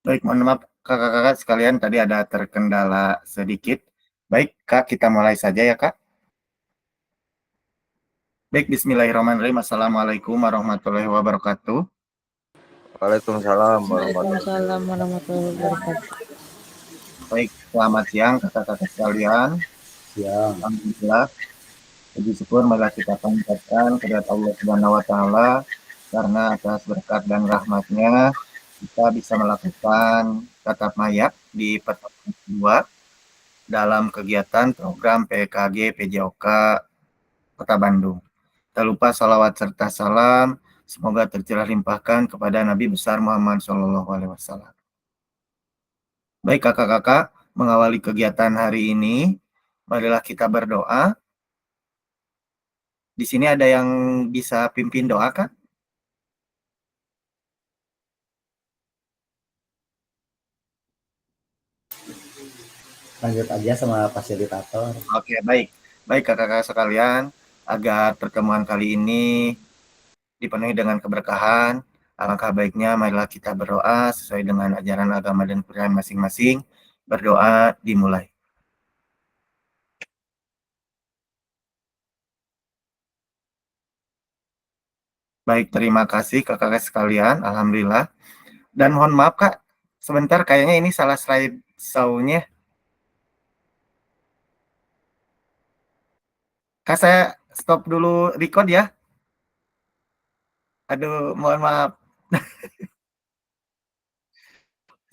Baik, mohon maaf kakak-kakak sekalian tadi ada terkendala sedikit. Baik, Kak, kita mulai saja ya, Kak. Baik, bismillahirrahmanirrahim. Assalamualaikum warahmatullahi wabarakatuh. Waalaikumsalam warahmatullahi Waalaikumsalam wabarakatuh. warahmatullahi wabarakatuh. Baik, selamat siang kakak-kakak sekalian. Siang. Alhamdulillah, puji syukur marilah kita panjatkan kepada Allah Subhanahu wa taala karena atas berkat dan rahmatnya kita bisa melakukan tatap mayat di pertemuan kedua dalam kegiatan program PKG PJOK Kota Bandung. Tak lupa salawat serta salam semoga tercurah limpahkan kepada Nabi besar Muhammad SAW. Baik kakak-kakak, mengawali kegiatan hari ini, marilah kita berdoa. Di sini ada yang bisa pimpin doa, Kak? Lanjut aja sama fasilitator. Oke, baik. Baik kakak-kakak sekalian, agar pertemuan kali ini dipenuhi dengan keberkahan, alangkah baiknya marilah kita berdoa sesuai dengan ajaran agama dan pilihan masing-masing. Berdoa dimulai. Baik, terima kasih kakak-kakak sekalian. Alhamdulillah. Dan mohon maaf Kak, sebentar kayaknya ini salah slide show-nya. Kak, saya stop dulu record ya. Aduh, mohon maaf.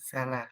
Salah.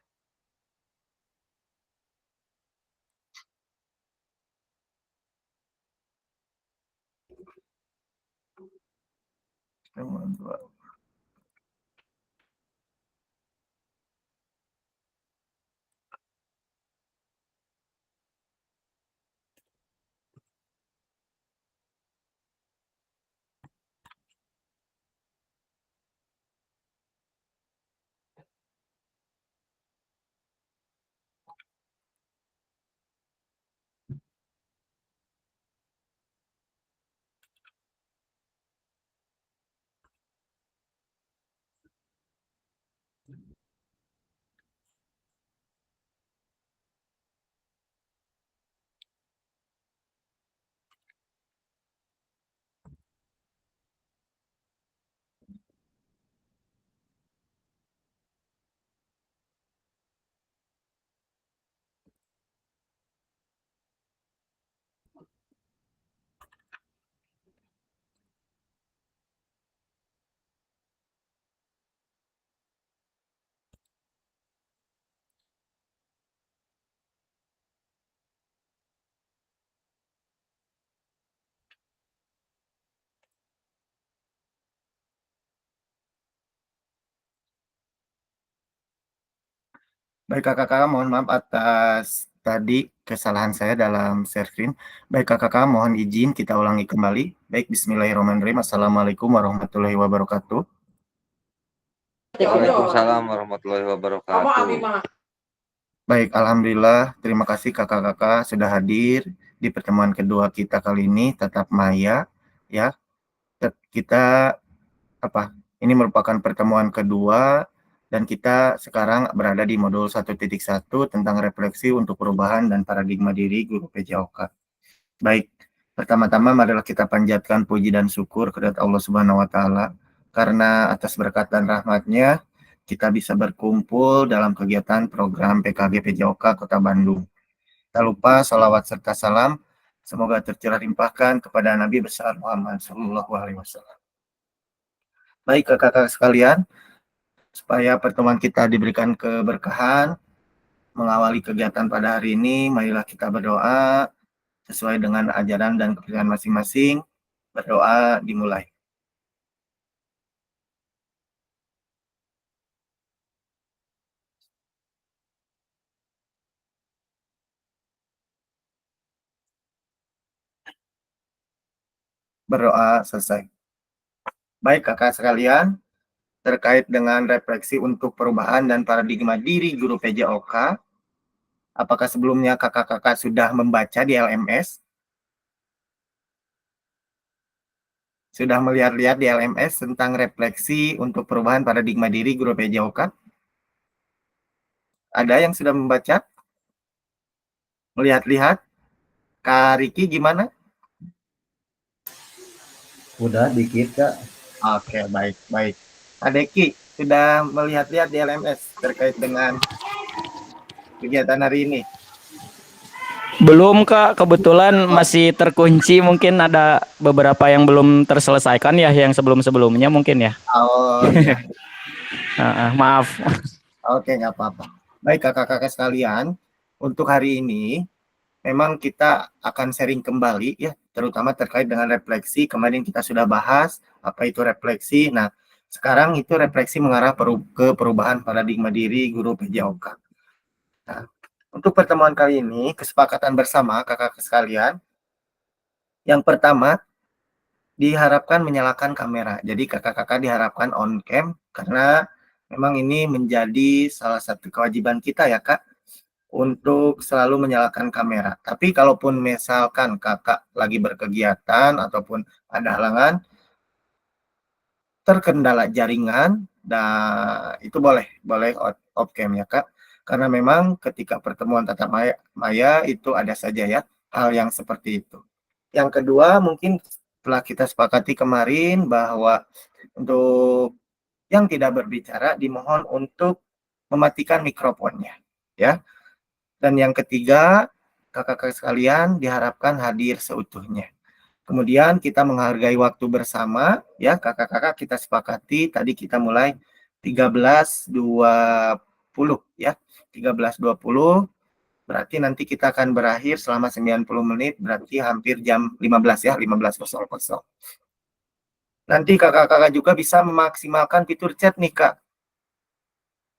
Baik kakak-kakak, mohon maaf atas tadi kesalahan saya dalam share screen. Baik kakak-kakak, mohon izin kita ulangi kembali. Baik, bismillahirrahmanirrahim. Assalamualaikum warahmatullahi wabarakatuh. Waalaikumsalam warahmatullahi wabarakatuh. Baik, alhamdulillah. Terima kasih kakak-kakak sudah hadir di pertemuan kedua kita kali ini, tatap maya. Ya, kita apa? Ini merupakan pertemuan kedua dan kita sekarang berada di modul 1.1 tentang refleksi untuk perubahan dan paradigma diri guru PJOK. Baik, pertama-tama marilah kita panjatkan puji dan syukur kepada Allah Subhanahu wa taala karena atas berkat dan rahmatnya kita bisa berkumpul dalam kegiatan program PKG PJOK Kota Bandung. Tak lupa salawat serta salam semoga tercurah limpahkan kepada Nabi besar Muhammad Sallallahu Alaihi Wasallam. Baik kakak-kakak sekalian, supaya pertemuan kita diberikan keberkahan, mengawali kegiatan pada hari ini, marilah kita berdoa sesuai dengan ajaran dan kepercayaan masing-masing. Berdoa dimulai. Berdoa selesai. Baik kakak sekalian, terkait dengan refleksi untuk perubahan dan paradigma diri guru PJOK, apakah sebelumnya kakak-kakak sudah membaca di LMS? Sudah melihat-lihat di LMS tentang refleksi untuk perubahan paradigma diri guru PJOK? Ada yang sudah membaca? Melihat-lihat? Kak Riki gimana? Udah dikit Kak. Oke, baik. Kak Deki, sudah melihat-lihat di LMS terkait dengan kegiatan hari ini? Belum Kak, kebetulan masih terkunci, mungkin ada beberapa yang belum terselesaikan ya, yang sebelum-sebelumnya mungkin ya. Oh iya, Maaf. oke nggak apa-apa. Baik kakak-kakak sekalian, untuk hari ini memang kita akan sharing kembali ya, terutama terkait dengan refleksi. Kemarin kita sudah bahas apa itu refleksi. Nah, sekarang itu refleksi mengarah ke perubahan paradigma diri guru PJOK. Nah, untuk pertemuan kali ini, kesepakatan bersama kakak-kakak sekalian, yang pertama diharapkan menyalakan kamera. Jadi kakak-kakak diharapkan on cam karena memang ini menjadi salah satu kewajiban kita ya Kak untuk selalu menyalakan kamera. Tapi kalaupun misalkan kakak lagi berkegiatan ataupun ada halangan, terkendala jaringan, dan itu boleh off cam ya Kak. Karena memang ketika pertemuan tatap maya itu ada saja ya hal yang seperti itu. Yang kedua mungkin setelah kita sepakati kemarin bahwa untuk yang tidak berbicara dimohon untuk mematikan mikrofonnya ya. Dan yang ketiga, kakak-kakak sekalian diharapkan hadir seutuhnya. Kemudian kita menghargai waktu bersama ya kakak-kakak, kita sepakati tadi kita mulai 13.20 ya. 13.20 berarti nanti kita akan berakhir selama 90 menit, berarti hampir jam 15 ya, 15.00. Nanti kakak-kakak juga bisa memaksimalkan fitur chat nih Kak.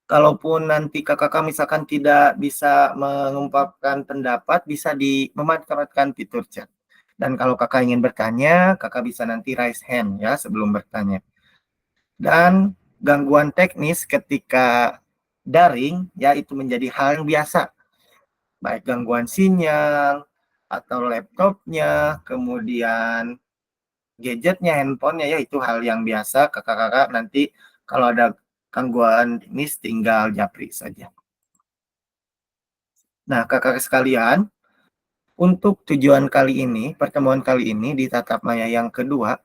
Kalaupun nanti kakak-kakak misalkan tidak bisa mengungkapkan pendapat, bisa memanfaatkan fitur chat. Dan kalau kakak ingin bertanya, kakak bisa nanti raise hand ya sebelum bertanya. Dan gangguan teknis ketika daring ya itu menjadi hal yang biasa. Baik gangguan sinyal atau laptopnya, kemudian gadgetnya, handphonenya ya itu hal yang biasa. Kakak-kakak nanti kalau ada gangguan teknis tinggal japri saja. Nah, kakak sekalian, untuk tujuan kali ini, pertemuan kali ini di tatap maya yang kedua,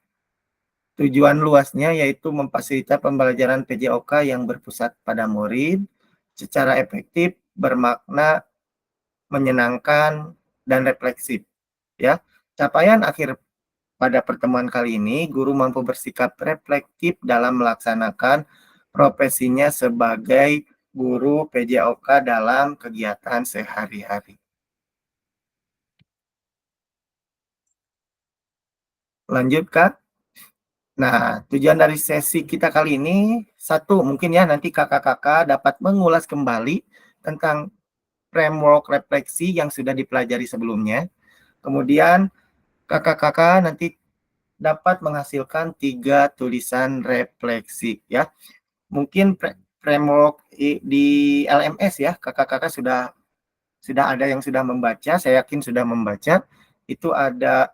tujuan luasnya yaitu memfasilitasi pembelajaran PJOK yang berpusat pada murid secara efektif, bermakna, menyenangkan, dan refleksif. Ya, capaian akhir pada pertemuan kali ini, guru mampu bersikap reflektif dalam melaksanakan profesinya sebagai guru PJOK dalam kegiatan sehari-hari. Lanjut, Kak. Nah, tujuan dari sesi kita kali ini, satu, mungkin ya nanti kakak-kakak dapat mengulas kembali tentang framework refleksi yang sudah dipelajari sebelumnya. Kemudian, kakak-kakak nanti dapat menghasilkan 3 tulisan refleksi ya. Mungkin framework di LMS ya, kakak-kakak sudah ada yang sudah membaca, saya yakin sudah membaca. Itu ada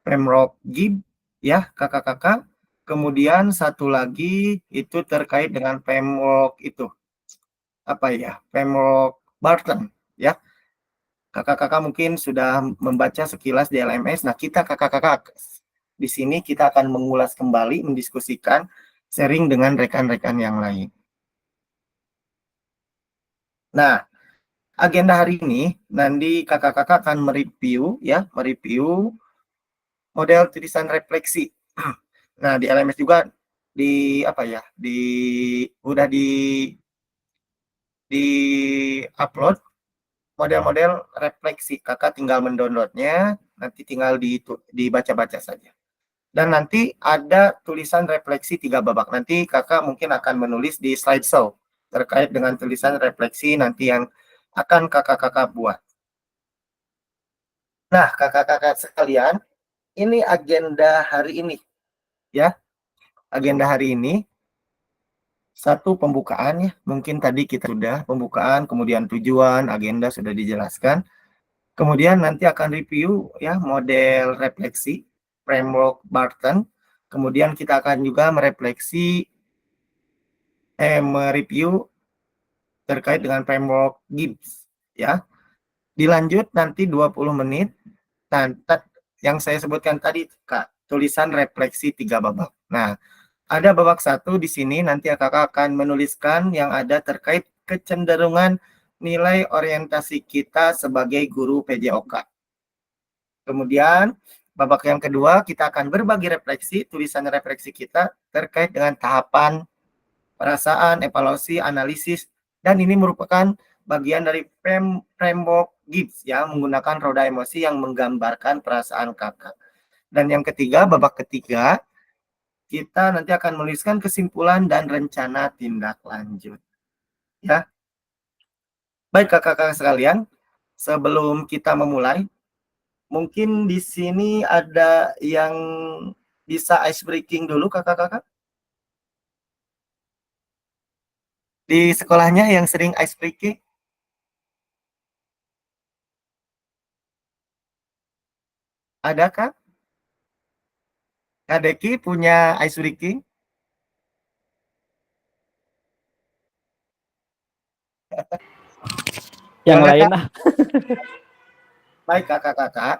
framework GIB ya kakak-kakak. Kemudian satu lagi itu terkait dengan framework itu apa ya, framework Barton ya. Kakak-kakak mungkin sudah membaca sekilas di LMS. Nah, kita kakak-kakak di sini kita akan mengulas kembali, mendiskusikan, sharing dengan rekan-rekan yang lain. Nah, agenda hari ini nanti kakak-kakak akan mereview ya, mereview model tulisan refleksi. Nah, di LMS juga di apa ya? Udah di upload model-model refleksi. Kakak tinggal mendownloadnya, nanti tinggal dibaca-baca saja. Dan nanti ada tulisan refleksi 3 babak. Nanti kakak mungkin akan menulis di slideshow terkait dengan tulisan refleksi nanti yang akan kakak-kakak buat. Nah, kakak-kakak sekalian, ini agenda hari ini ya. Agenda hari ini satu pembukaan ya. Mungkin tadi kita sudah pembukaan, kemudian tujuan, agenda sudah dijelaskan. Kemudian nanti akan review ya model refleksi framework Barton. Kemudian kita akan juga mereview terkait dengan framework GIBS ya. Dilanjut nanti 20 menit yang saya sebutkan tadi Kak, tulisan refleksi 3 babak. Nah, ada babak 1 di sini nanti Kakak akan menuliskan yang ada terkait kecenderungan nilai orientasi kita sebagai guru PJOK. Kemudian babak yang kedua kita akan berbagi refleksi, tulisan refleksi kita terkait dengan tahapan perasaan, evaluasi, analisis, dan ini merupakan bagian dari framework GIBS ya, menggunakan roda emosi yang menggambarkan perasaan Kakak. Dan yang ketiga, babak ketiga, kita nanti akan menuliskan kesimpulan dan rencana tindak lanjut. Ya. Baik Kakak-kakak sekalian, sebelum kita memulai, mungkin di sini ada yang bisa ice breaking dulu Kakak-kakak? Di sekolahnya yang sering ice breaking? Adakah? Kak Deki punya ice breaking? Yang Gimana, lain Kak? ah. Baik Kakak-kakak,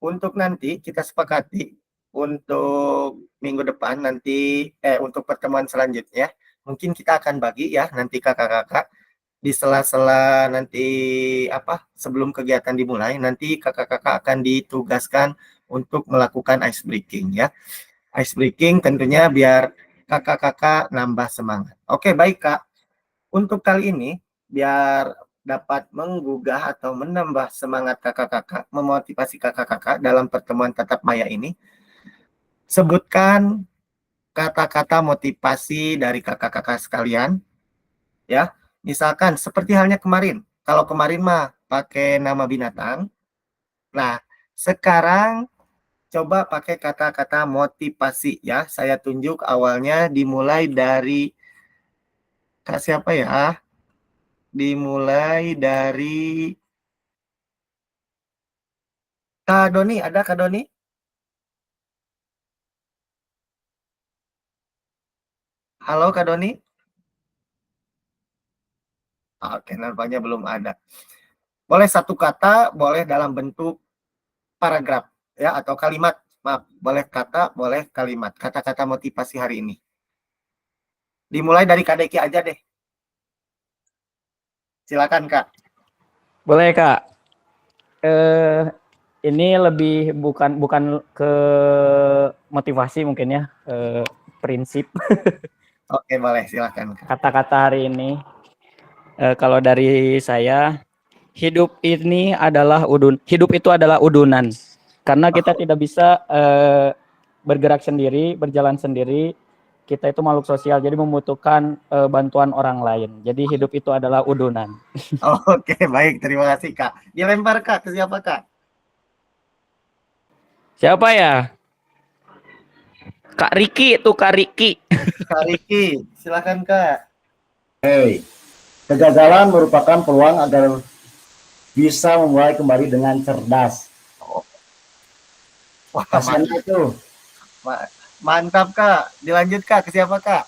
untuk nanti kita sepakati untuk minggu depan nanti untuk pertemuan selanjutnya mungkin kita akan bagi ya nanti Kakak-kakak di sela-sela nanti sebelum kegiatan dimulai nanti Kakak-kakak akan ditugaskan untuk melakukan ice breaking ya. Ice breaking tentunya biar Kakak-kakak nambah semangat. Oke, baik Kak. Untuk kali ini, biar dapat menggugah atau menambah semangat kakak-kakak, memotivasi kakak-kakak dalam pertemuan tatap maya ini, sebutkan kata-kata motivasi dari kakak-kakak sekalian, ya. Misalkan seperti halnya kemarin, kalau kemarin mah pakai nama binatang, nah sekarang coba pakai kata-kata motivasi ya. Saya tunjuk awalnya dimulai dari Kak siapa ya? Dimulai dari Kak Doni, ada Kak Doni? Halo Kak Doni? Oke, nampaknya belum ada. Boleh satu kata, boleh dalam bentuk paragraf ya atau kalimat. Maaf, boleh kata, boleh kalimat. Kata-kata motivasi hari ini. Dimulai dari Kak Deki aja deh. Silakan Kak. Boleh Kak. Ini lebih bukan ke motivasi mungkin ya, prinsip. Oke, boleh silakan Kak. Kata-kata hari ini, kalau dari saya, hidup itu adalah udunan. Karena kita tidak bisa bergerak sendiri, berjalan sendiri. Kita itu makhluk sosial, jadi membutuhkan bantuan orang lain. Jadi hidup itu adalah udunan. Oke, baik. Terima kasih Kak. Dilempar Kak, ke siapa Kak? Siapa ya? Kak Riki itu Kak Riki. Kak Riki, silakan Kak. Hey, kegagalan merupakan peluang agar bisa memulai kembali dengan cerdas. Wah, Kasihan itu. mantap Kak. Dilanjut Kak, ke siapa Kak?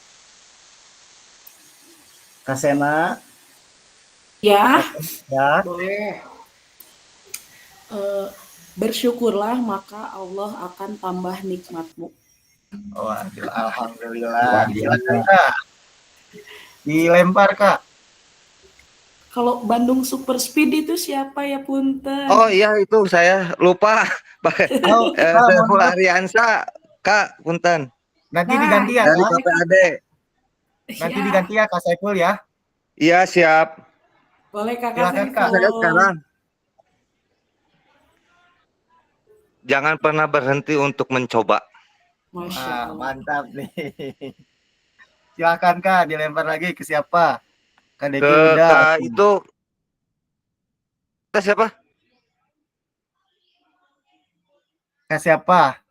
Kasena. Ya, Ya. boleh. Bersyukurlah maka Allah akan tambah nikmatmu. Waduh, alhamdulillah. Silakan Kak. Dilempar Kak. Kalau Bandung Super Speed itu siapa ya Punten? Oh iya itu saya lupa. Oh, Saiful Aryansa, Kak, punten. nanti Nah, diganti ya Dari Kak. KPAD. Nanti ya, diganti ya Kak Saiful ya. Iya siap. boleh Kakak Silakan, Kak. Saya Saiful. sekarang. Jangan pernah berhenti untuk mencoba. Masya Wah, Allah. mantap nih. Silakan Kak, dilempar lagi ke siapa? Kak Deki Ke udah. Kak itu Kak siapa? Kak siapa?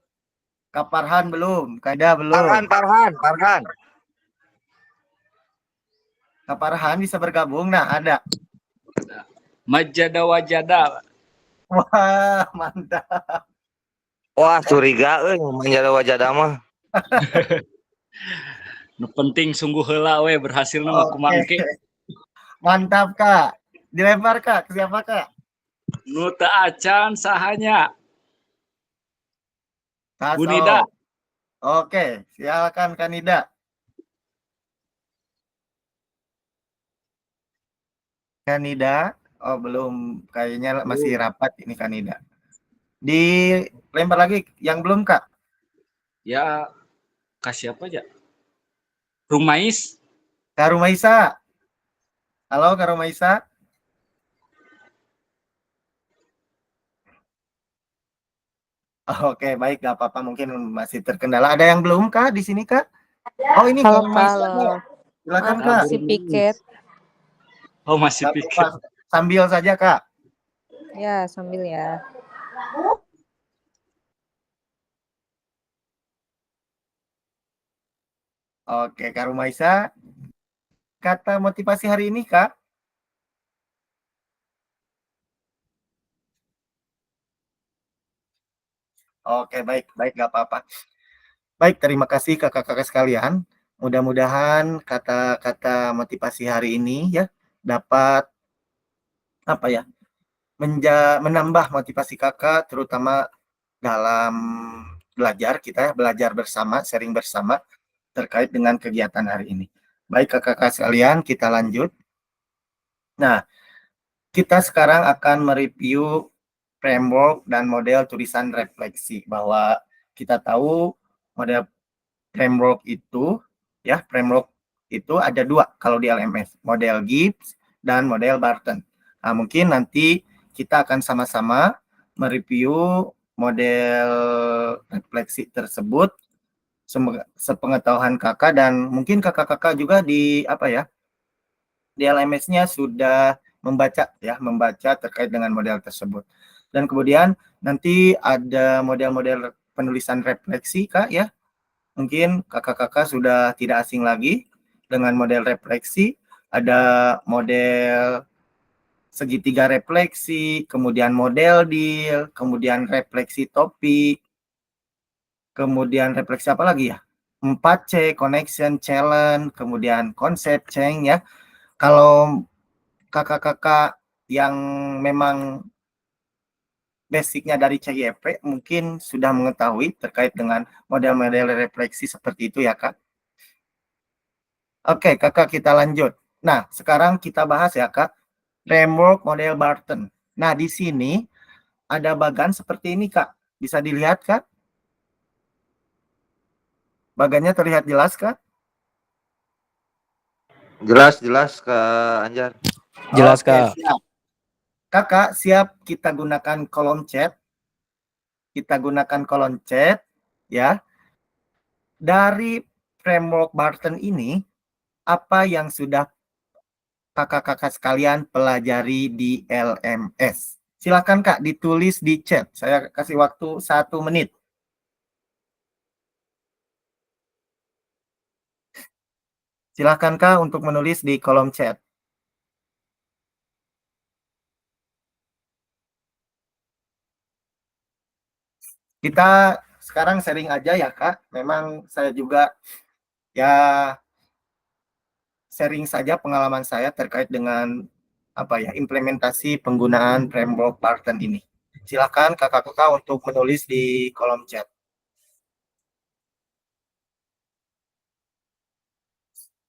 Kak Farhan belum? Kak Ida belum? Farhan. Kak Farhan bisa bergabung? Nah, ada. Majada wajada. Wah, mantap. Wah, curiga menjadi wajah mah. Nu penting sungguh heula we berhasil nama Oke. kumangke. Mantap, Kak. Dilempar, Kak. Ke siapa, Kak? Nu teu acan sahanya. Bunida. Kaso. Oke, silakan Kanida. Kanida. Oh, belum. Kayaknya masih rapat ini Kanida. Dilempar lagi yang belum, Kak. Ya, kasih apa aja? Rumais. Kak Rumaisa. Halo, Kak Rumaisa. Oke, baik, nggak apa-apa. Mungkin masih terkendala. Ada yang belum, Kak, di sini, Kak? Oh, ini Halo Kak Kak, Rumaisa, halo. Kak. Silakan, Maaf Kak. masih piket. Oh, masih Nggak apa-apa. pikir. Sambil saja, Kak. Ya, sambil ya. Oke, Kak Rumaisa. Kata motivasi hari ini, Kak. Oke, baik, baik, nggak apa-apa. Baik, terima kasih kakak-kakak sekalian. Mudah-mudahan kata-kata motivasi hari ini ya dapat apa ya menambah motivasi kakak, terutama dalam belajar kita ya, belajar bersama, sharing bersama terkait dengan kegiatan hari ini. Baik kakak-kakak sekalian, kita lanjut. Nah, kita sekarang akan mereview framework dan model tulisan refleksi bahwa kita tahu model framework itu ada dua kalau di LMS, model Gibbs dan model Barton. Nah, mungkin nanti kita akan sama-sama mereview model refleksi tersebut sepengetahuan kakak, dan mungkin kakak-kakak juga di apa ya di LMS-nya sudah membaca terkait dengan model tersebut. Dan kemudian nanti ada model-model penulisan refleksi Kak ya. Mungkin kakak-kakak sudah tidak asing lagi dengan model refleksi. Ada model segitiga refleksi, kemudian model deal, kemudian refleksi topik, kemudian refleksi apa lagi ya? 4C, connection, challenge, kemudian konsep, change ya. Kalau kakak-kakak yang memang basicnya dari CIEP mungkin sudah mengetahui terkait dengan model-model refleksi seperti itu ya Kak. Oke Kakak, kita lanjut. Nah sekarang kita bahas ya Kak, framework model Barton. Nah di sini ada bagan seperti ini Kak, bisa dilihat Kak? Bagannya terlihat jelas Kak? Jelas jelas Kak Anjar. Jelas, Oke, Kak. siap. Kakak siap kita gunakan kolom chat. Kita gunakan kolom chat ya. Dari framework Barton ini, apa yang sudah kakak-kakak sekalian pelajari di LMS? Silakan Kak ditulis di chat. Saya kasih waktu 1 menit. Silakan Kak untuk menulis di kolom chat. Kita sekarang sharing aja ya Kak. Memang saya juga ya sharing saja pengalaman saya terkait dengan apa ya implementasi penggunaan framework Barton ini. Silakan kakak-kakak untuk menulis di kolom chat.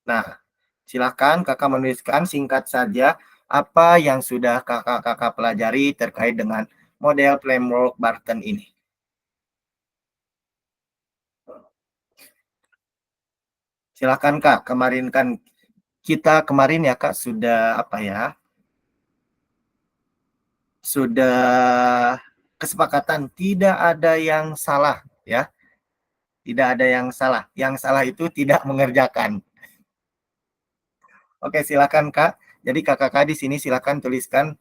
Nah, silakan kakak menuliskan singkat saja apa yang sudah kakak-kakak pelajari terkait dengan model framework Barton ini. Silakan Kak, kemarin kan kita kemarin ya Kak sudah apa ya? Sudah kesepakatan tidak ada yang salah ya. Tidak ada yang salah. Yang salah itu tidak mengerjakan. Oke, silakan Kak. Jadi kakak-kakak di sini silakan tuliskan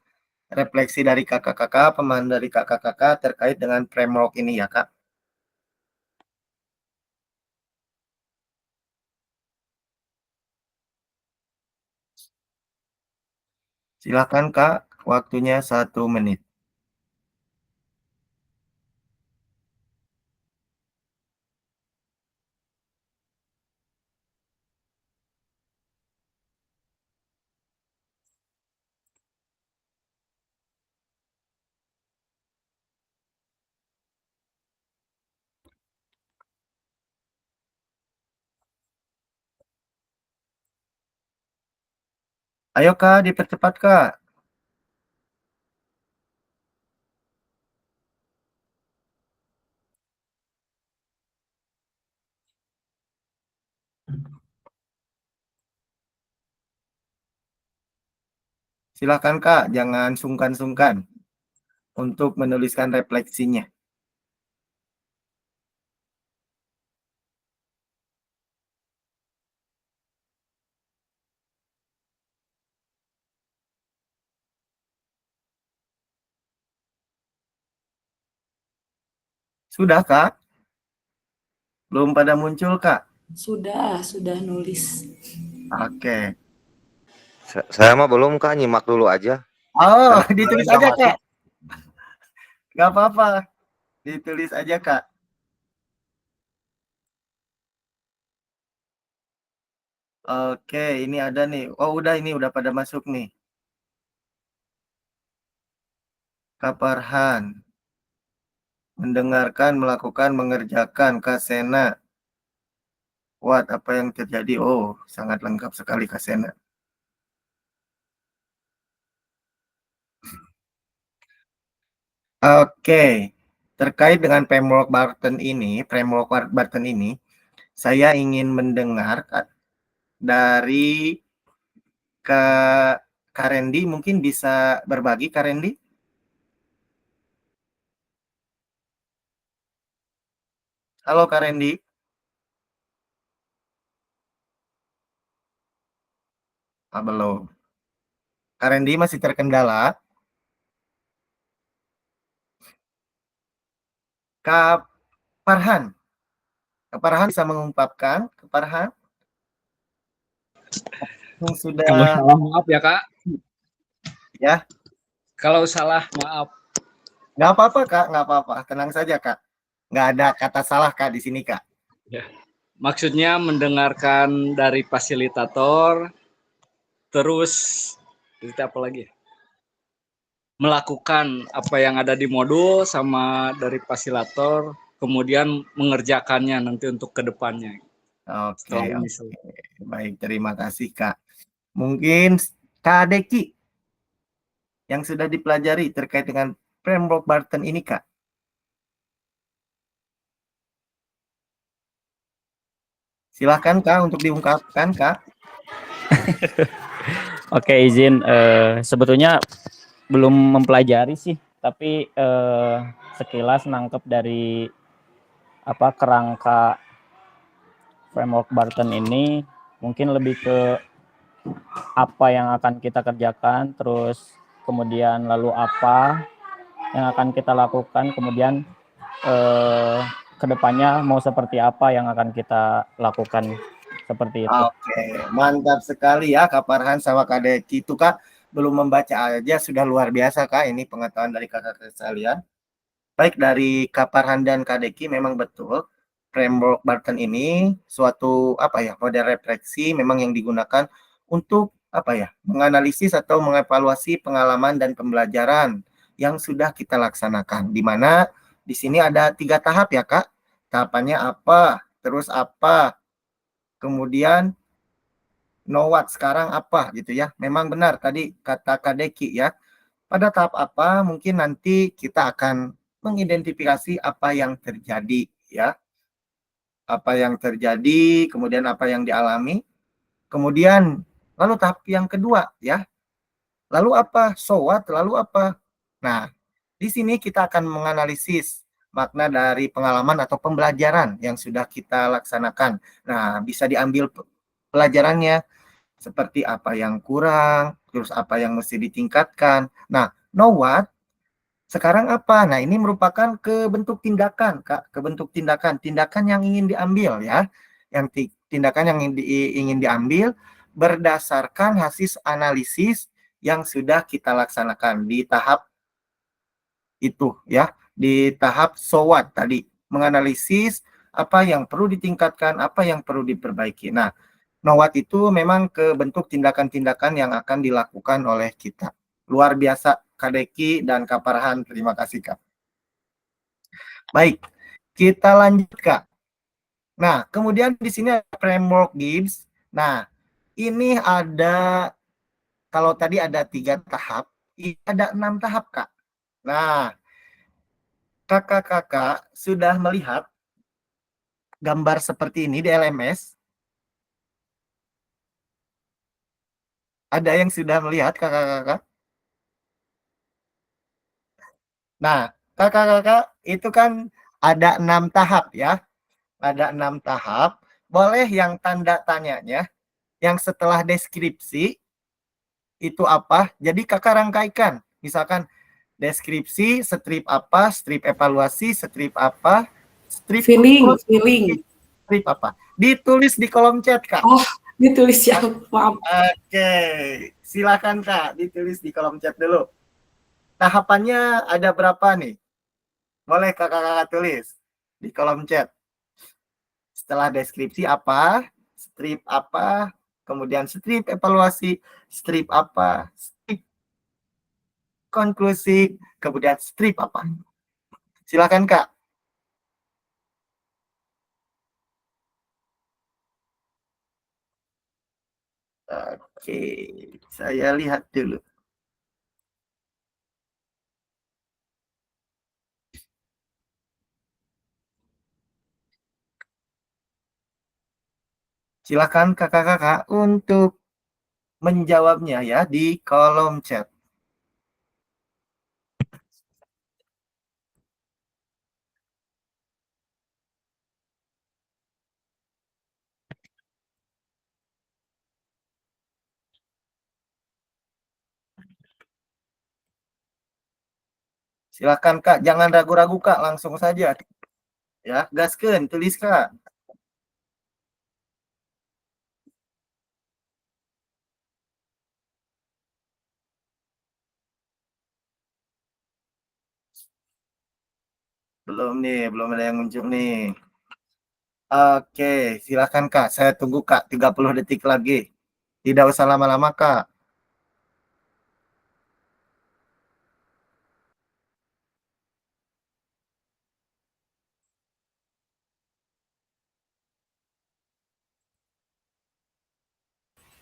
refleksi dari kakak-kakak, pemahaman dari kakak-kakak terkait dengan framework ini ya Kak. Silakan Kak, waktunya 1 menit. Ayo Kak, dipercepat Kak. Silakan Kak, jangan sungkan-sungkan untuk menuliskan refleksinya. Sudah Kak? Belum pada muncul Kak? Sudah nulis. Oke. Saya mah belum Kak, nyimak dulu aja. Oh, Karena kemarin ditulis nggak aja masuk. Kak. Gak apa-apa. Ditulis aja Kak. Oke, ini ada nih. Oh, udah ini udah pada masuk nih. Kak Farhan. Mendengarkan, melakukan, mengerjakan. Kak Sena. What, apa yang terjadi? Oh, sangat lengkap sekali Kak Sena. Oke, terkait dengan framework Barton ini, saya ingin mendengar dari Kak Randy, mungkin bisa berbagi Kak Randy? Halo Kak Randy. Belum. Kak Randy masih terkendala. Kak Farhan. Kak Farhan bisa mengungkapkan, Kak Farhan yang Kalau sudah salah maaf ya Kak. ya, Kalau salah maaf. nggak apa-apa Kak, nggak apa-apa, tenang saja Kak. Nggak ada kata salah Kak di sini Kak. Ya. Maksudnya mendengarkan dari fasilitator, terus itu apa lagi? Melakukan apa yang ada di modul sama dari fasilitator, kemudian mengerjakannya nanti untuk kedepannya. Oke, Setelah ini oke. Baik, terima kasih Kak. Mungkin Kak Deki yang sudah dipelajari terkait dengan framework Barton ini Kak. Silahkan Kak untuk diungkapkan Kak. Oke, izin. Sebetulnya belum mempelajari sih, tapi sekilas nangkep dari apa kerangka framework Barton ini mungkin lebih ke apa yang akan kita kerjakan, terus kemudian lalu apa yang akan kita lakukan, kemudian kedepannya mau seperti apa yang akan kita lakukan, seperti itu. Oke, mantap sekali ya Kak Farhan sama Kak Deki itu Kak. Belum membaca aja sudah luar biasa Kak ini pengetahuan dari kakak sekalian. Baik dari Kak Farhan dan Kak Deki memang betul framework Barton ini suatu apa ya model refleksi memang yang digunakan untuk apa ya menganalisis atau mengevaluasi pengalaman dan pembelajaran yang sudah kita laksanakan. Di mana di sini ada 3 tahap ya Kak. Tahapannya apa, terus apa, kemudian know what sekarang apa gitu ya. Memang benar tadi kata Kak Deki ya. Pada tahap apa mungkin nanti kita akan mengidentifikasi apa yang terjadi ya. Apa yang terjadi, kemudian apa yang dialami. Kemudian lalu tahap yang kedua ya. Lalu apa? So what? Lalu apa? Nah, di sini kita akan menganalisis makna dari pengalaman atau pembelajaran yang sudah kita laksanakan. Nah, bisa diambil pelajarannya seperti apa yang kurang, terus apa yang mesti ditingkatkan. Nah, know what? Sekarang apa? Nah, ini merupakan kebentuk tindakan, Kak. Kebentuk tindakan. Tindakan yang ingin diambil ya. Yang tindakan yang ingin diambil berdasarkan hasil analisis yang sudah kita laksanakan di tahap itu ya. Di tahap so what tadi. Menganalisis apa yang perlu ditingkatkan, apa yang perlu diperbaiki. Nah, know what itu memang kebentuk tindakan-tindakan yang akan dilakukan oleh kita. Luar biasa Kak Deki dan Kak Farhan. Terima kasih Kak. Baik, kita lanjut Kak. Nah, kemudian di sini ada framework Gibbs. Nah, ini ada kalau tadi ada 3 tahap, ini ada 6 tahap, Kak. Nah, kakak-kakak sudah melihat gambar seperti ini di LMS? Ada yang sudah melihat kakak-kakak? Nah, kakak-kakak itu kan ada 6 tahap ya. Ada 6 tahap. Boleh yang tanda tanyanya, yang setelah deskripsi itu apa? Jadi kakak rangkaikan. Misalkan deskripsi, strip apa, strip evaluasi, strip apa, strip Feeling, feeling. strip apa. Ditulis di kolom chat, Kak. Oh, ditulis ya, maaf. Oke, silakan Kak, ditulis di kolom chat dulu. Tahapannya ada berapa nih? Boleh kakak-kakak tulis di kolom chat. Setelah deskripsi apa, strip apa, kemudian strip evaluasi, strip apa, strip konklusi, kemudian strip apa. Silakan Kak. Oke, saya lihat dulu. Silakan kakak-kakak untuk menjawabnya ya di kolom chat. Silakan Kak, jangan ragu-ragu Kak, langsung saja. Ya, gaskeun, tulis Kak. Belum nih, belum ada yang muncul nih. Oke, silakan Kak. Saya tunggu Kak 30 detik lagi. Tidak usah lama-lama Kak.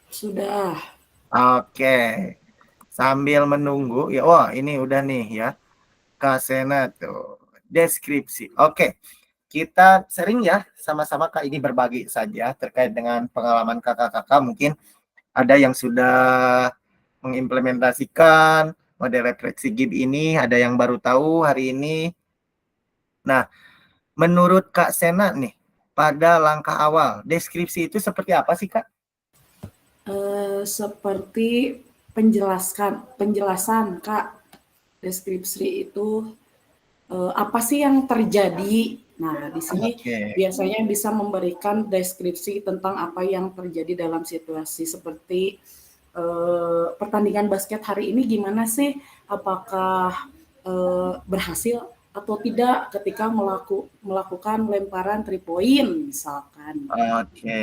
Sudah. Oke. Sambil menunggu, ya wah ini udah nih ya. Kak Sena tuh. Deskripsi. Oke. Kita sering ya sama-sama Kak ini berbagi saja terkait dengan pengalaman kakak-kakak. Mungkin ada yang sudah mengimplementasikan model refleksi GIB ini, ada yang baru tahu hari ini. Nah, menurut Kak Sena nih, pada langkah awal, deskripsi itu seperti apa sih Kak? Seperti penjelasan Kak, deskripsi itu apa sih yang terjadi. Nah, di sini Oke, biasanya bisa memberikan deskripsi tentang apa yang terjadi dalam situasi seperti pertandingan basket hari ini gimana sih? Apakah berhasil atau tidak ketika melakukan lemparan 3 point misalkan. oke,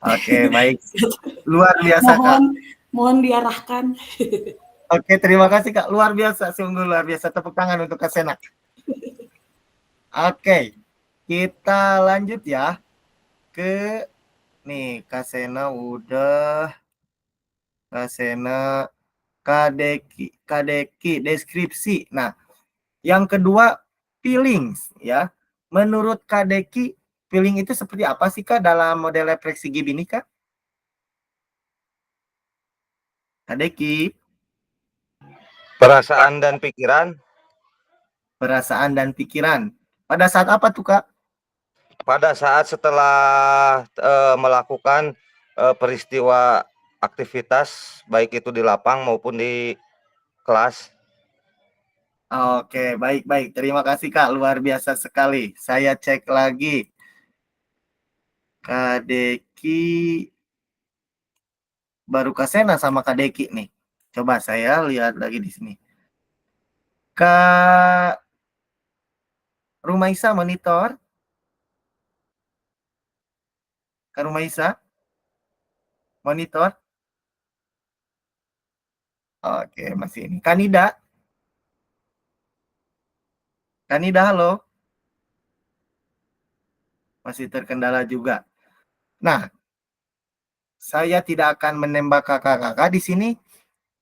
oke, baik. Luar biasa Kak. Mohon mohon diarahkan. Oke, terima kasih Kak. Luar biasa, sungguh luar biasa. Tepuk tangan untuk Kak Sena. Oke, kita lanjut ya ke nih Kak Sena udah, Kak Sena, Kadeki deskripsi. Nah, yang kedua feelings ya. Menurut Kadeki, feeling itu seperti apa sih Kak dalam model refleksi GIB ini Kak? Kadeki, Perasaan dan pikiran perasaan dan pikiran. Pada saat apa tuh Kak? pada saat setelah melakukan peristiwa aktivitas baik itu di lapang maupun di kelas. Oke, baik-baik. Terima kasih Kak, luar biasa sekali. Saya cek lagi. Kadeki, baru Kasena sama Kadeki nih. Coba saya lihat lagi di sini. Kak Rumaisa monitor. Kak Rumaisa monitor. Oke, masih ini. Kanida, Kanida halo. Masih terkendala juga. Nah, saya tidak akan menembak kakak-kakak di sini.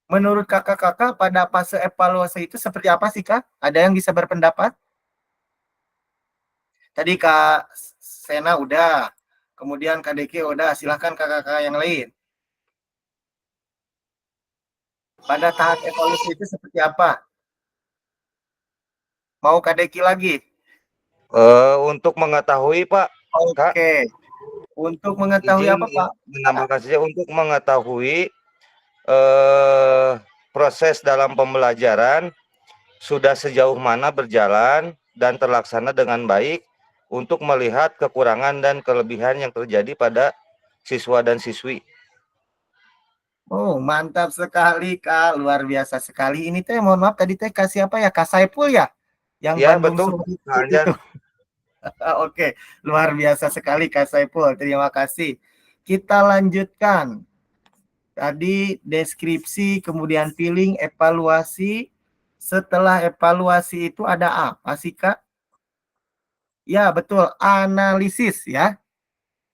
Menurut kakak-kakak pada fase evaluasi itu seperti apa sih Kak? Ada yang bisa berpendapat? Tadi Kak Sena udah, kemudian Kak Deki udah, silahkan kakak-kakak yang lain. Pada tahap evaluasi itu seperti apa? Mau Kak Deki lagi? Untuk mengetahui Pak, Kak, Oke. Untuk mengetahui izin apa Pak? menambahkan saja untuk mengetahui proses dalam pembelajaran sudah sejauh mana berjalan dan terlaksana dengan baik untuk melihat kekurangan dan kelebihan yang terjadi pada siswa dan siswi. Oh, mantap sekali Kak, luar biasa sekali. Ini teh mohon maaf tadi teh kasih apa ya? Kak Saiful ya? Yang Ya, Bandung betul. Sumut Nah, itu. Oke, luar biasa sekali Kak Saiful. Terima kasih. Kita lanjutkan. Tadi deskripsi, kemudian feeling, evaluasi. Setelah evaluasi itu ada apa sih Kak? Ya, betul. Analisis ya.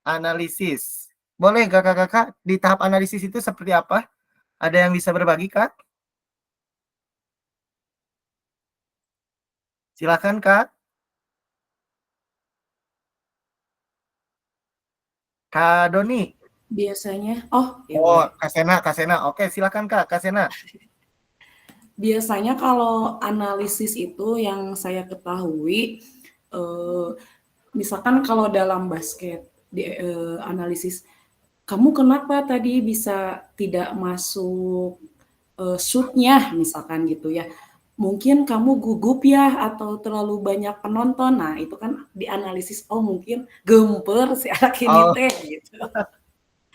Analisis. Boleh kakak-kakak di tahap analisis itu seperti apa? Ada yang bisa berbagi Kak? Silakan Kak. Kak Doni. Biasanya, oh ya Oh, boleh. Kak Sena. Oke, silakan Kak Sena. Biasanya kalau analisis itu yang saya ketahui, eh, misalkan kalau dalam basket di analisis, kamu kenapa tadi bisa tidak masuk shootnya misalkan gitu ya. Mungkin kamu gugup ya atau terlalu banyak penonton. Nah, itu kan dianalisis, oh mungkin gemper si anak ini Oh, teh gitu.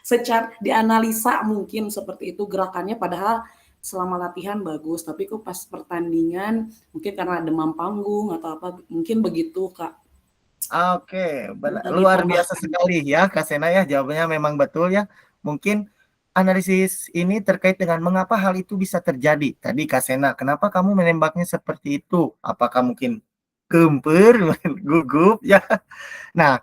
Secara dianalisa mungkin seperti itu gerakannya padahal selama latihan bagus, tapi kok pas pertandingan mungkin karena demam panggung atau apa, mungkin begitu Kak. oke, Boleh luar biasa ditambahkan. sekali ya Kak Sena ya. Jawabannya memang betul ya. Mungkin analisis ini terkait dengan mengapa hal itu bisa terjadi. Tadi Kak Sena, kenapa kamu menembaknya seperti itu? Apakah mungkin gempur, gugup ya? Nah,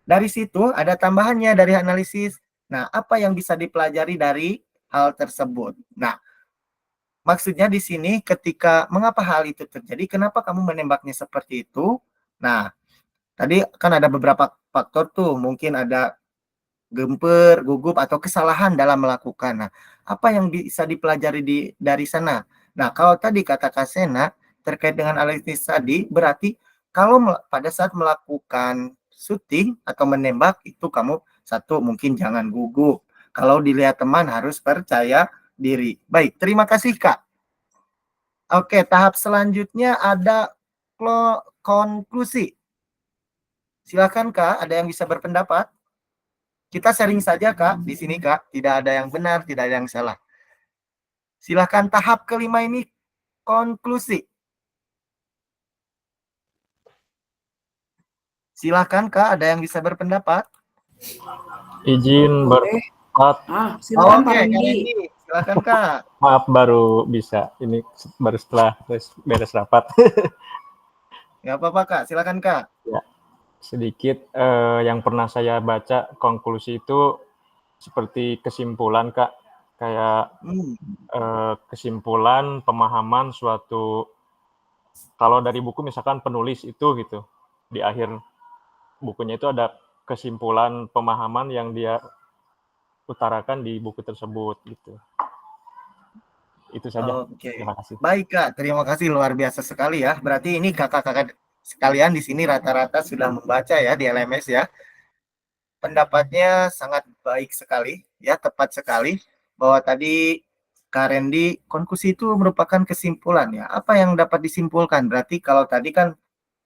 dari situ ada tambahannya dari analisis. Nah, apa yang bisa dipelajari dari hal tersebut? Nah, maksudnya di sini ketika mengapa hal itu terjadi, kenapa kamu menembaknya seperti itu? Nah, tadi kan ada beberapa faktor tuh, mungkin ada gemper, gugup, atau kesalahan dalam melakukan. Nah, apa yang bisa dipelajari dari sana? Nah, kalau tadi kata Kak Sena, terkait dengan analisis tadi, berarti kalau pada saat melakukan syuting atau menembak, itu kamu satu, mungkin jangan gugup. Kalau dilihat teman harus percaya diri. Baik, terima kasih Kak. Oke, tahap selanjutnya ada konklusi. Silakan Kak, ada yang bisa berpendapat? Kita sharing saja Kak, di sini Kak, tidak ada yang benar, tidak ada yang salah. Silakan tahap kelima ini konklusi. Silakan Kak, ada yang bisa berpendapat? Izin Boleh. berpendapat, Silakan Pak Oke, Kak Randy. Randy, silakan Kak. maaf baru bisa, ini baru setelah beres rapat. Nggak apa-apa Kak, silakan Kak. Ya, sedikit yang pernah saya baca konklusi itu seperti kesimpulan Kak, kayak kesimpulan pemahaman suatu, kalau dari buku misalkan penulis itu gitu, di akhir bukunya itu ada kesimpulan pemahaman yang dia utarakan di buku tersebut gitu. Itu saja. Oke. Terima kasih. Baik Kak, terima kasih luar biasa sekali ya. Berarti ini kakak-kakak sekalian di sini rata-rata sudah membaca ya di LMS ya. Pendapatnya sangat baik sekali ya, tepat sekali bahwa tadi Kak Randy, konklusi itu merupakan kesimpulan ya. Apa yang dapat disimpulkan? Berarti kalau tadi kan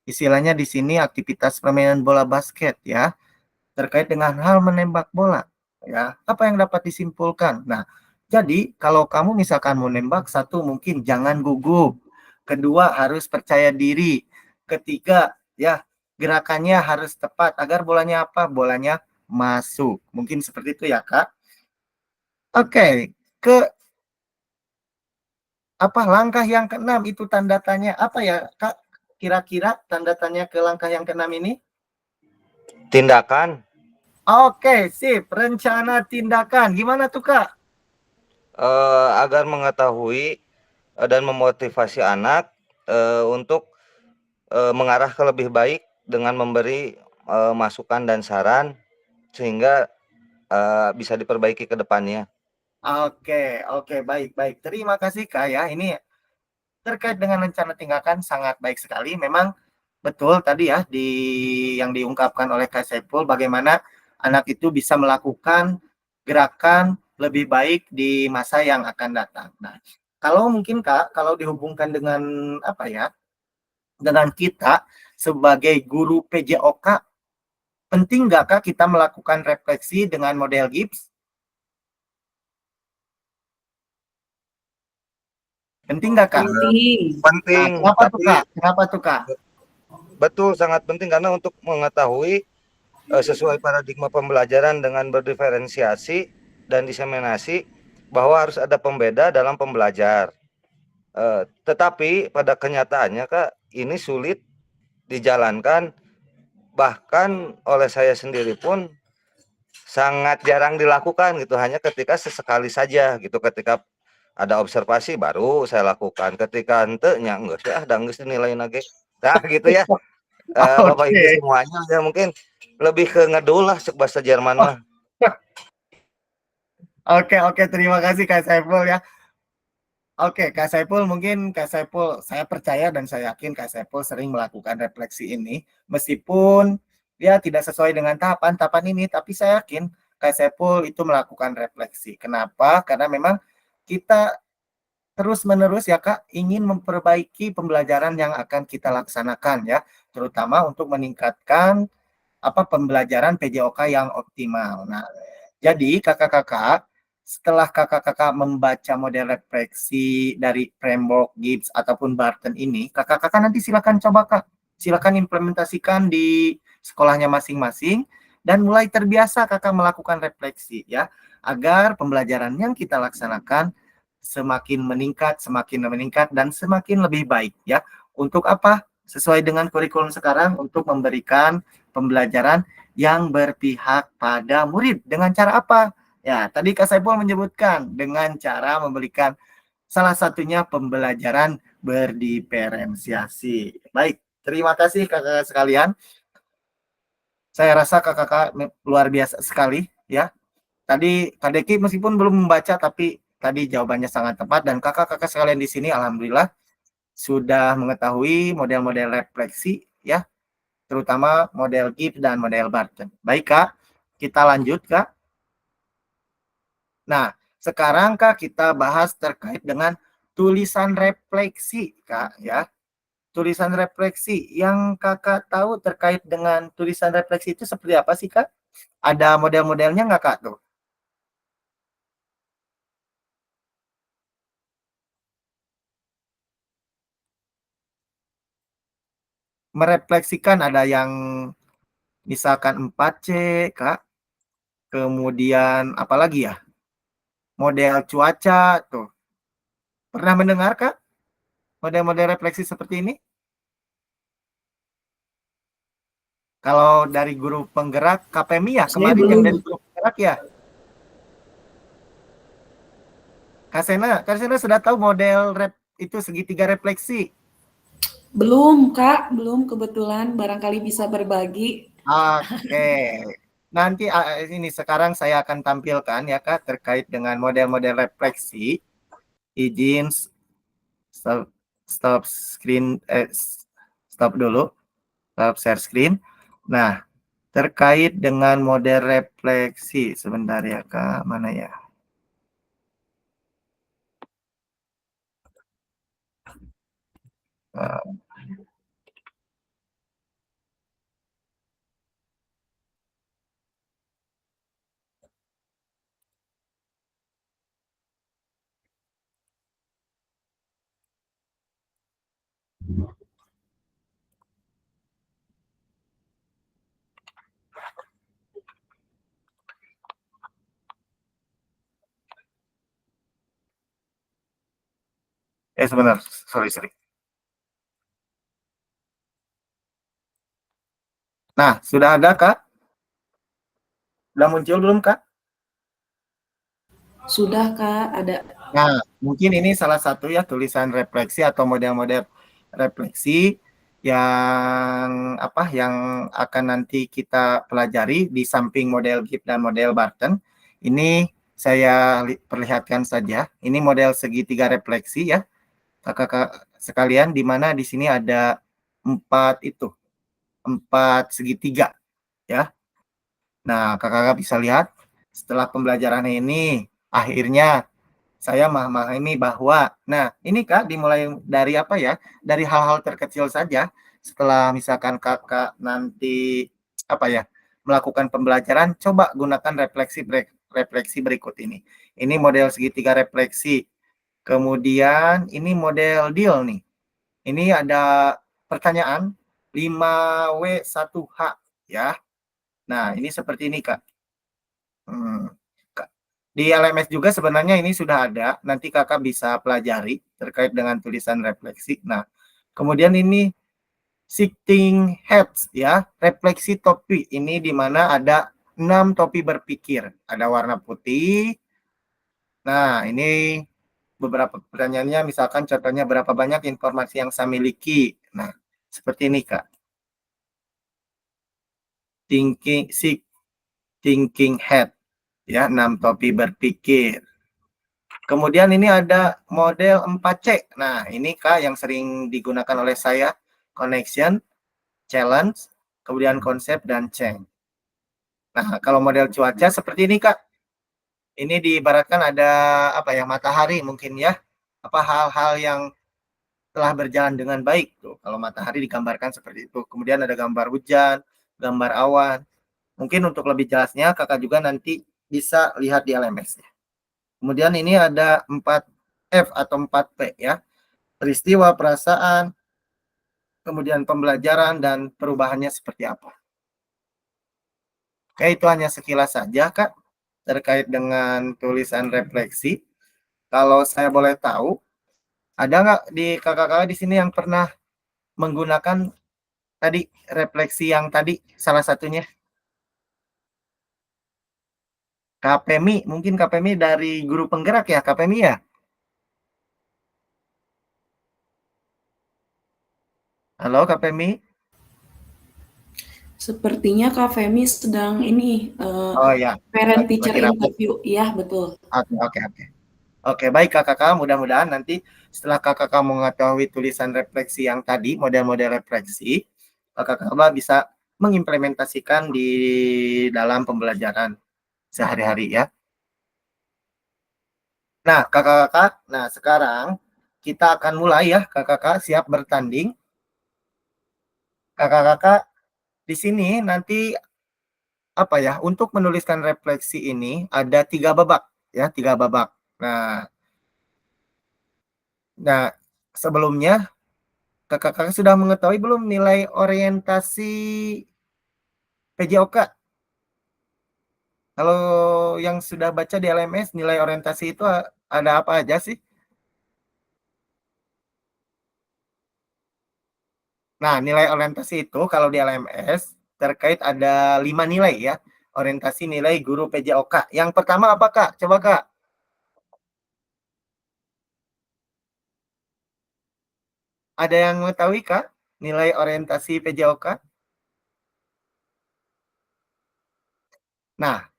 istilahnya di sini aktivitas permainan bola basket ya, terkait dengan hal menembak bola ya. Apa yang dapat disimpulkan? Nah, jadi kalau kamu misalkan mau nembak, satu mungkin jangan gugup. Kedua harus percaya diri. Ketiga ya, gerakannya harus tepat agar bolanya apa? Bolanya masuk. Mungkin seperti itu ya, Kak. Oke, ke apa langkah yang keenam itu tanda tanya apa ya, Kak? Kira-kira tanda tanya ke langkah yang keenam ini? Tindakan. Oke, sip. Rencana tindakan. Gimana tuh, Kak? Agar mengetahui dan memotivasi anak untuk mengarah ke lebih baik dengan memberi masukan dan saran sehingga bisa diperbaiki ke depannya. Oke, oke, baik, baik. Terima kasih, Kak, ya. Ini terkait dengan rencana tindakan sangat baik sekali. Memang betul tadi ya yang diungkapkan oleh Kak Saiful bagaimana anak itu bisa melakukan gerakan lebih baik di masa yang akan datang. Nah, kalau mungkin Kak, kalau dihubungkan dengan apa ya? Dengan kita sebagai guru PJOK, penting nggak Kak kita melakukan refleksi dengan model Gibbs? Penting nggak Kak? Penting. Nah, Penting, kenapa tuh tapi Kak? Kenapa tuh Kak? betul sangat penting karena untuk mengetahui sesuai paradigma pembelajaran dengan berdiferensiasi dan diseminasi bahwa harus ada pembeda dalam pembelajar. Tetapi pada kenyataannya Kak, ini sulit dijalankan, bahkan oleh saya sendiri pun sangat jarang dilakukan gitu, hanya ketika sesekali saja gitu, ketika ada observasi baru saya lakukan, ketika ente nya geus da geus dinilai lagi. Nah gitu ya. Bapak Ibu Oke. semuanya ya mungkin lebih ke ngedul lah cek bahasa Jerman mah. Oke, oke, terima kasih Kak Saiful ya. Oke, Kak Saiful, mungkin Kak Saiful, saya percaya dan saya yakin Kak Saiful sering melakukan refleksi ini, meskipun dia tidak sesuai dengan tahapan-tahapan ini, tapi saya yakin Kak Saiful itu melakukan refleksi. Kenapa? Karena memang kita terus-menerus ya Kak, ingin memperbaiki pembelajaran yang akan kita laksanakan ya, terutama untuk meningkatkan pembelajaran PJOK yang optimal. Nah, jadi kakak-kakak, setelah kakak-kakak membaca model refleksi dari framework Gibbs ataupun Barton ini, kakak-kakak nanti silakan coba Kak, silakan implementasikan di sekolahnya masing-masing dan mulai terbiasa kakak melakukan refleksi ya, agar pembelajaran yang kita laksanakan semakin meningkat dan semakin lebih baik ya. Untuk apa? Sesuai dengan kurikulum sekarang untuk memberikan pembelajaran yang berpihak pada murid. Dengan cara apa? Ya, tadi Kak Saiful menyebutkan dengan cara memberikan salah satunya pembelajaran berdiferensiasi. Baik, terima kasih kakak sekalian. Saya rasa kakak-kakak luar biasa sekali ya. Tadi Kak Deki meskipun belum membaca tapi tadi jawabannya sangat tepat dan kakak-kakak sekalian di sini alhamdulillah sudah mengetahui model-model refleksi ya, terutama model Gibbs dan model Barton. Baik Kak, kita lanjut Kak. Nah, sekarang Kak kita bahas terkait dengan tulisan refleksi Kak ya. Tulisan refleksi yang Kakak tahu terkait dengan tulisan refleksi itu seperti apa sih Kak? Ada model-modelnya nggak Kak tuh? Merefleksikan ada yang misalkan 4C Kak. Kemudian apalagi ya? Model cuaca tuh. Pernah mendengar Kak model-model refleksi seperti ini? Kalau dari guru penggerak KPMI ya, Saya kemarin yang belum. dari guru penggerak ya. Kak Sena sudah tahu model itu segitiga refleksi. Belum, Kak. Belum kebetulan. Barangkali bisa berbagi. Oke. Nanti ini sekarang saya akan tampilkan ya Kak terkait dengan model-model refleksi. Izin stop, stop screen, stop dulu, stop share screen. Nah, terkait dengan model refleksi, sebentar ya Kak, mana ya? Uh, Sebentar, sorry. Nah, sudah ada Kak? Udah muncul belum, Kak? Sudah Kak, ada. Nah, mungkin ini salah satu ya tulisan refleksi atau model-model refleksi yang yang akan nanti kita pelajari di samping model Gibbs dan model Barton. Ini saya perlihatkan saja. Ini model segitiga refleksi ya, kakak-kakak sekalian, di mana di sini ada empat segitiga ya. Nah, kakak-kakak bisa lihat setelah pembelajaran ini akhirnya saya memahami bahwa, nah ini Kak dimulai dari apa ya? Dari hal-hal terkecil saja. Setelah misalkan kakak nanti apa ya melakukan pembelajaran, coba gunakan refleksi berikut ini. Ini model segitiga refleksi. Kemudian ini model deal nih. Ini ada pertanyaan 5W1H ya. Nah ini seperti ini Kak. Hmm. Di LMS juga sebenarnya ini sudah ada, nanti kakak bisa pelajari terkait dengan tulisan refleksi. Nah, kemudian ini shifting heads ya, refleksi topi. Ini di mana ada 6 topi berpikir. Ada warna putih. Nah, ini beberapa pertanyaannya, misalkan contohnya berapa banyak informasi yang saya miliki. Nah, seperti ini Kak. Thinking head ya, 6 topi berpikir. Kemudian ini ada model 4C. Nah, ini Kak yang sering digunakan oleh saya. Connection, challenge, kemudian konsep, dan change. Nah, kalau model cuaca seperti ini Kak. Ini diibaratkan ada matahari mungkin ya. Hal-hal yang telah berjalan dengan baik tuh. Kalau matahari digambarkan seperti itu. Kemudian ada gambar hujan, gambar awan. Mungkin untuk lebih jelasnya Kakak juga nanti bisa lihat di LMS-nya. Kemudian ini ada 4F atau 4P ya. Peristiwa, perasaan, kemudian pembelajaran, dan perubahannya seperti apa. Oke, itu hanya sekilas saja, Kak, terkait dengan tulisan refleksi. Kalau saya boleh tahu, ada nggak di kakak-kakak di sini yang pernah menggunakan tadi refleksi yang tadi salah satunya? KPMI, mungkin KPMI dari guru penggerak ya, KPMI ya? Halo KPMI? Sepertinya Kak Femi sedang ini Oh ya, parent teacher lagi rapat. interview. Iya, betul. Oke. Oke, baik kakak-kakak, mudah-mudahan nanti setelah kakak-kakak mengetahui tulisan refleksi yang tadi, model-model refleksi, kakak-kakak bisa mengimplementasikan di dalam pembelajaran sehari-hari ya. Nah, kakak-kakak, nah sekarang kita akan mulai ya, kakak-kakak siap bertanding. Kakak-kakak di sini nanti untuk menuliskan refleksi ini ada 3 babak ya, 3 babak. Nah, sebelumnya kakak-kakak sudah mengetahui belum nilai orientasi PJOK? Kalau yang sudah baca di LMS, nilai orientasi itu ada apa aja sih? Nah, nilai orientasi itu kalau di LMS terkait ada 5 nilai ya. Orientasi nilai guru PJOK. Yang pertama apa Kak? Coba Kak. Ada yang mengetahui Kak nilai orientasi PJOK? Nah,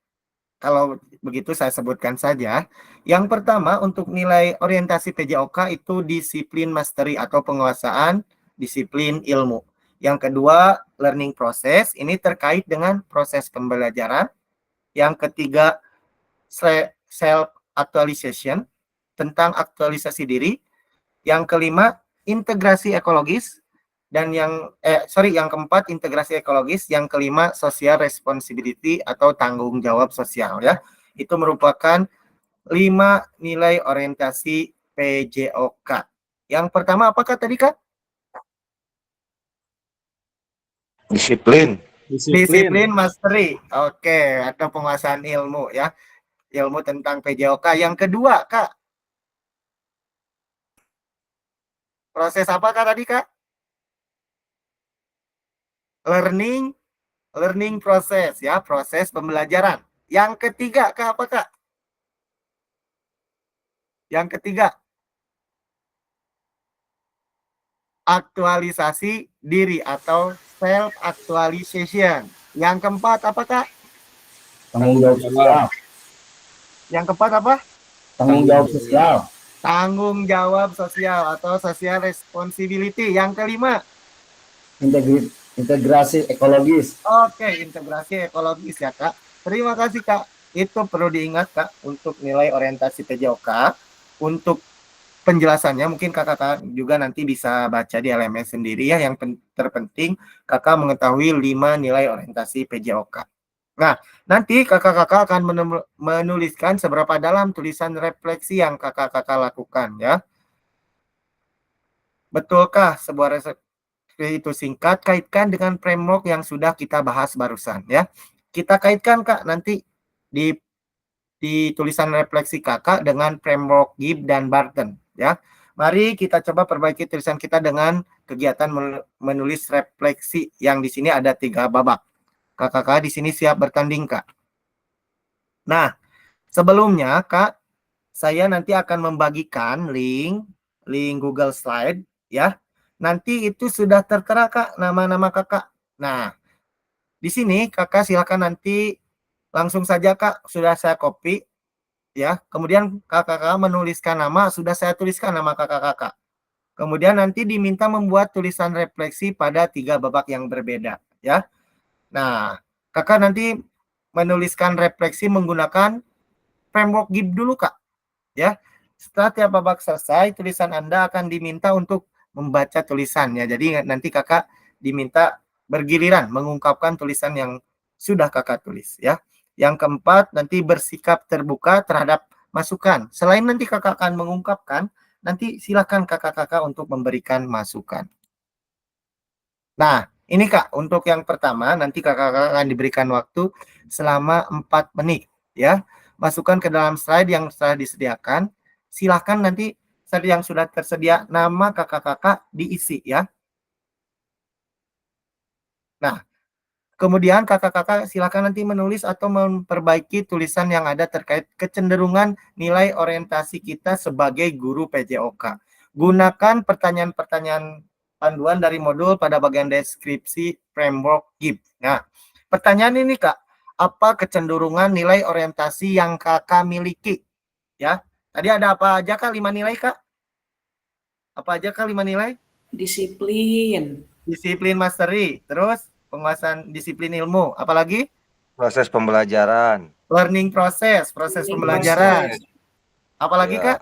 kalau begitu saya sebutkan saja. Yang pertama untuk nilai orientasi PJOK itu disiplin mastery atau penguasaan disiplin ilmu. Yang kedua learning process, ini terkait dengan proses pembelajaran. Yang ketiga self actualization, tentang aktualisasi diri. Yang kelima integrasi ekologis, dan yang keempat integrasi ekologis, yang kelima social responsibility atau tanggung jawab sosial ya. Itu merupakan 5 nilai orientasi PJOK. Yang pertama apakah tadi Kak? Disiplin. Disiplin mastery. Oke, atau penguasaan ilmu ya. Ilmu tentang PJOK. Yang kedua Kak, proses apa Kak tadi Kak? Learning Learning process ya, proses pembelajaran. Yang ketiga, Kak, apa Kak? Yang ketiga, aktualisasi diri atau self actualization. Yang keempat apa Kak? Tanggung jawab sosial. Yang keempat apa? Tanggung jawab sosial. Tanggung jawab sosial atau social responsibility. Yang kelima, Integrasi ekologis. oke, integrasi ekologis ya Kak. Terima kasih Kak. Itu perlu diingat Kak untuk nilai orientasi PJOK. Untuk penjelasannya mungkin kakak juga nanti bisa baca di LMS sendiri ya. Yang terpenting kakak mengetahui 5 nilai orientasi PJOK. Nah, nanti kakak-kakak akan menuliskan seberapa dalam tulisan refleksi yang kakak-kakak lakukan ya. Betulkah sebuah itu singkat? Kaitkan dengan framework yang sudah kita bahas barusan ya. Kita kaitkan Kak nanti di tulisan refleksi kakak dengan framework Gibb dan Barton ya. Mari kita coba perbaiki tulisan kita dengan kegiatan menulis refleksi yang di sini ada 3 babak. Kakak-kakak di sini siap bertanding Kak. Nah, sebelumnya Kak, saya nanti akan membagikan link Google Slide ya. Nanti itu sudah tertera Kak nama-nama kakak. Nah, di sini kakak silakan nanti langsung saja Kak, sudah saya copy ya. Kemudian kakak-kakak menuliskan nama, sudah saya tuliskan nama kakak-kakak. Kemudian nanti diminta membuat tulisan refleksi pada 3 babak yang berbeda ya. Nah, kakak nanti menuliskan refleksi menggunakan framework Gibb dulu Kak ya. Setelah tiap babak selesai, tulisan Anda akan diminta untuk membaca tulisannya. Jadi nanti kakak diminta bergiliran mengungkapkan tulisan yang sudah kakak tulis ya. Yang keempat, nanti bersikap terbuka terhadap masukan. Selain nanti kakak akan mengungkapkan, nanti silakan kakak-kakak untuk memberikan masukan. Nah, ini Kak, untuk yang pertama, nanti kakak-kakak akan diberikan waktu selama 4 menit ya. Masukkan ke dalam slide yang telah disediakan. Silahkan nanti slide yang sudah tersedia, nama kakak-kakak diisi ya. Nah, kemudian kakak-kakak silakan nanti menulis atau memperbaiki tulisan yang ada terkait kecenderungan nilai orientasi kita sebagai guru PJOK. Gunakan pertanyaan-pertanyaan panduan dari modul pada bagian deskripsi framework Gibb. Nah, pertanyaan ini Kak, apa kecenderungan nilai orientasi yang kakak miliki? Ya, tadi ada apa aja Kak 5 nilai Kak? Apa aja Kak 5 nilai? Disiplin. Disiplin mastery, terus penguasaan disiplin ilmu, apalagi Proses pembelajaran. learning proses pembelajaran, apalagi Ya. Kak,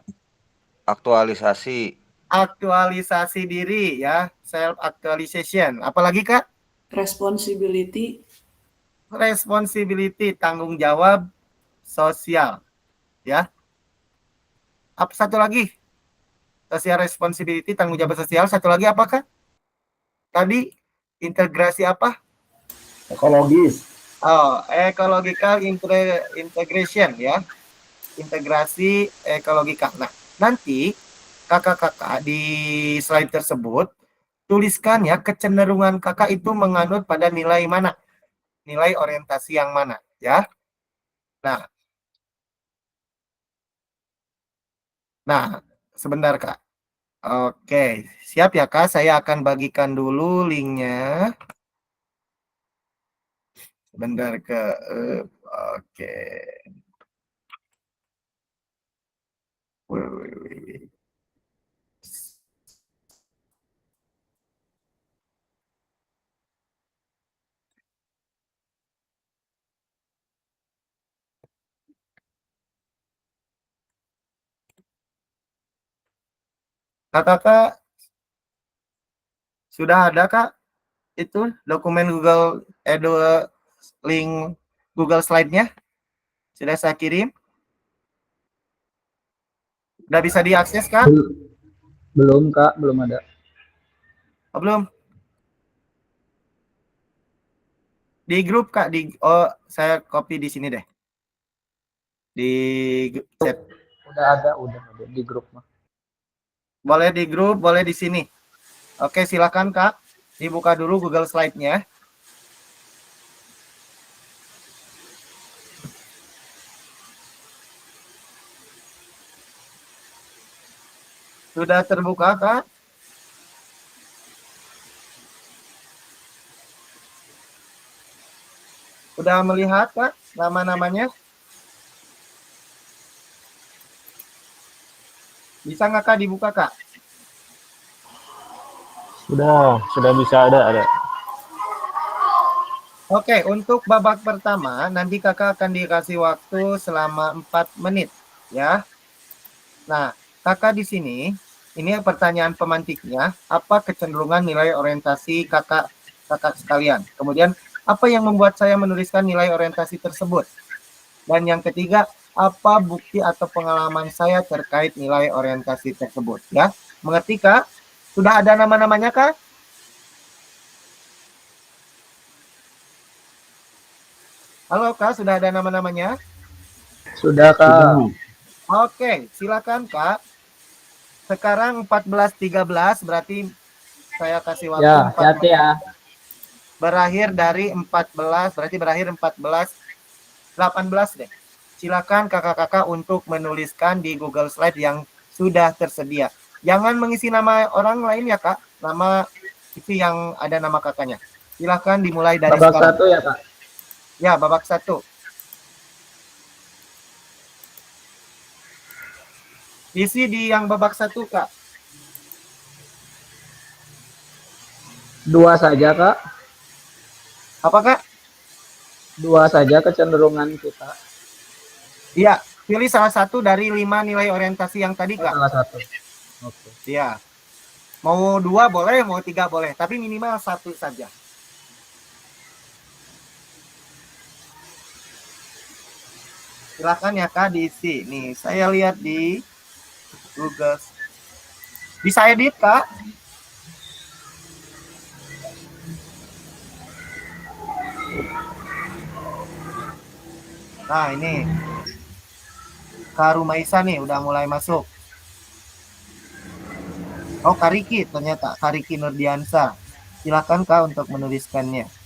Aktualisasi. aktualisasi diri ya, self actualization, apalagi Kak, Responsibility. tanggung jawab sosial ya. Apa satu lagi? Social responsibility, tanggung jawab sosial. Satu lagi apakah? Tadi integrasi apa? Ekologis. Oh, ecological integration ya. Integrasi ekologika. Nah, nanti kakak-kakak di slide tersebut tuliskan ya kecenderungan kakak itu menganut pada nilai mana? Nilai orientasi yang mana ya? Nah, sebentar Kak. Oke, siap ya Kak. Saya akan bagikan dulu linknya. Sebentar Kak. Oke. Wih. Kakak sudah ada Kak itu dokumen Google link Google Slide-nya? Sudah saya kirim? Udah bisa diakses Kak? Belum Kak, belum ada. Oh, belum? Di grup Kak, saya copy di sini deh. Di chat. Udah ada di grup mah. Boleh di grup, boleh di sini. Oke, silakan Kak. Dibuka dulu Google Slide-nya. Sudah terbuka, Kak? Sudah melihat, Kak, nama-namanya? Bisa nggak, Kak, dibuka, Kak? Sudah bisa ada. Oke, untuk babak pertama, nanti Kakak akan dikasih waktu selama 4 menit, ya. Nah, Kakak di sini, ini pertanyaan pemantiknya, apa kecenderungan nilai orientasi Kakak sekalian? Kemudian, apa yang membuat saya menuliskan nilai orientasi tersebut? Dan yang ketiga, apa bukti atau pengalaman saya terkait nilai orientasi tersebut, ya. Mengerti, Kak? Sudah ada nama-namanya, Kak? Halo, Kak, sudah ada nama-namanya? Sudah, Kak. Oke, silakan, Kak. Sekarang 14.13, berarti saya kasih waktu Ya, 4 hati-hati menit. ya. Berakhir dari 14, berarti berakhir 18 deh. Silakan kakak-kakak untuk menuliskan di Google Slide yang sudah tersedia. Jangan mengisi nama orang lain ya, Kak. Nama isi yang ada nama kakaknya. Silakan dimulai dari Babak sekarang. 1 ya, Kak. Ya, babak 1. Isi di yang babak 1, Kak. 2 saja, Kak. Apa, Kak? 2 saja kecenderungan kita. Iya, pilih salah satu dari 5 nilai orientasi yang tadi, Kak. Salah satu. Oke. Iya. Mau 2 boleh, mau 3 boleh, tapi minimal 1 saja. Silakan ya, Kak, diisi. Nih, saya lihat di Google. Bisa edit, Kak? Nah, ini. Kak Rumaisa nih, udah mulai masuk. Oh, Kariki ternyata. Kariki Nurdiansa. Silakan, Kak, untuk menuliskannya.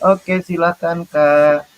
Oke, silakan, Kak.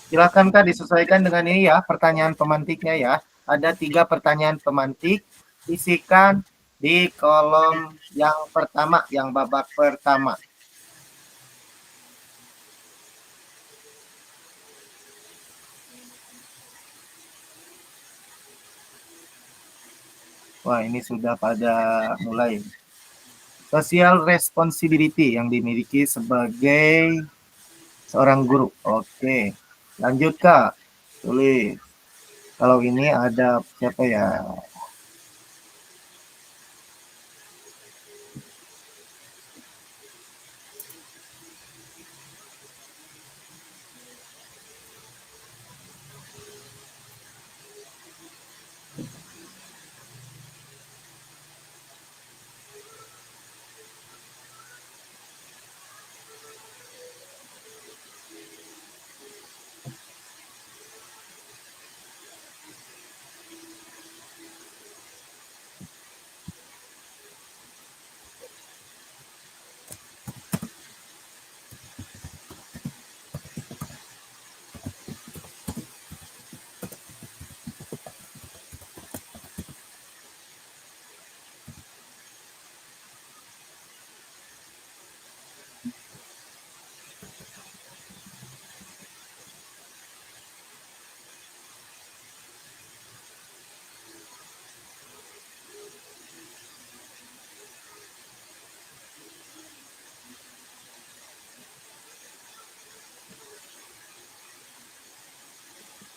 Silakan, Kak, disesuaikan dengan ini ya, pertanyaan pemantiknya ya. Ada 3 pertanyaan pemantik, isikan di kolom yang pertama, yang babak pertama. Wah, ini sudah pada mulai. Social responsibility yang dimiliki sebagai seorang guru. Oke. Lanjut, Kak. Tulis. Kalau ini ada siapa ya?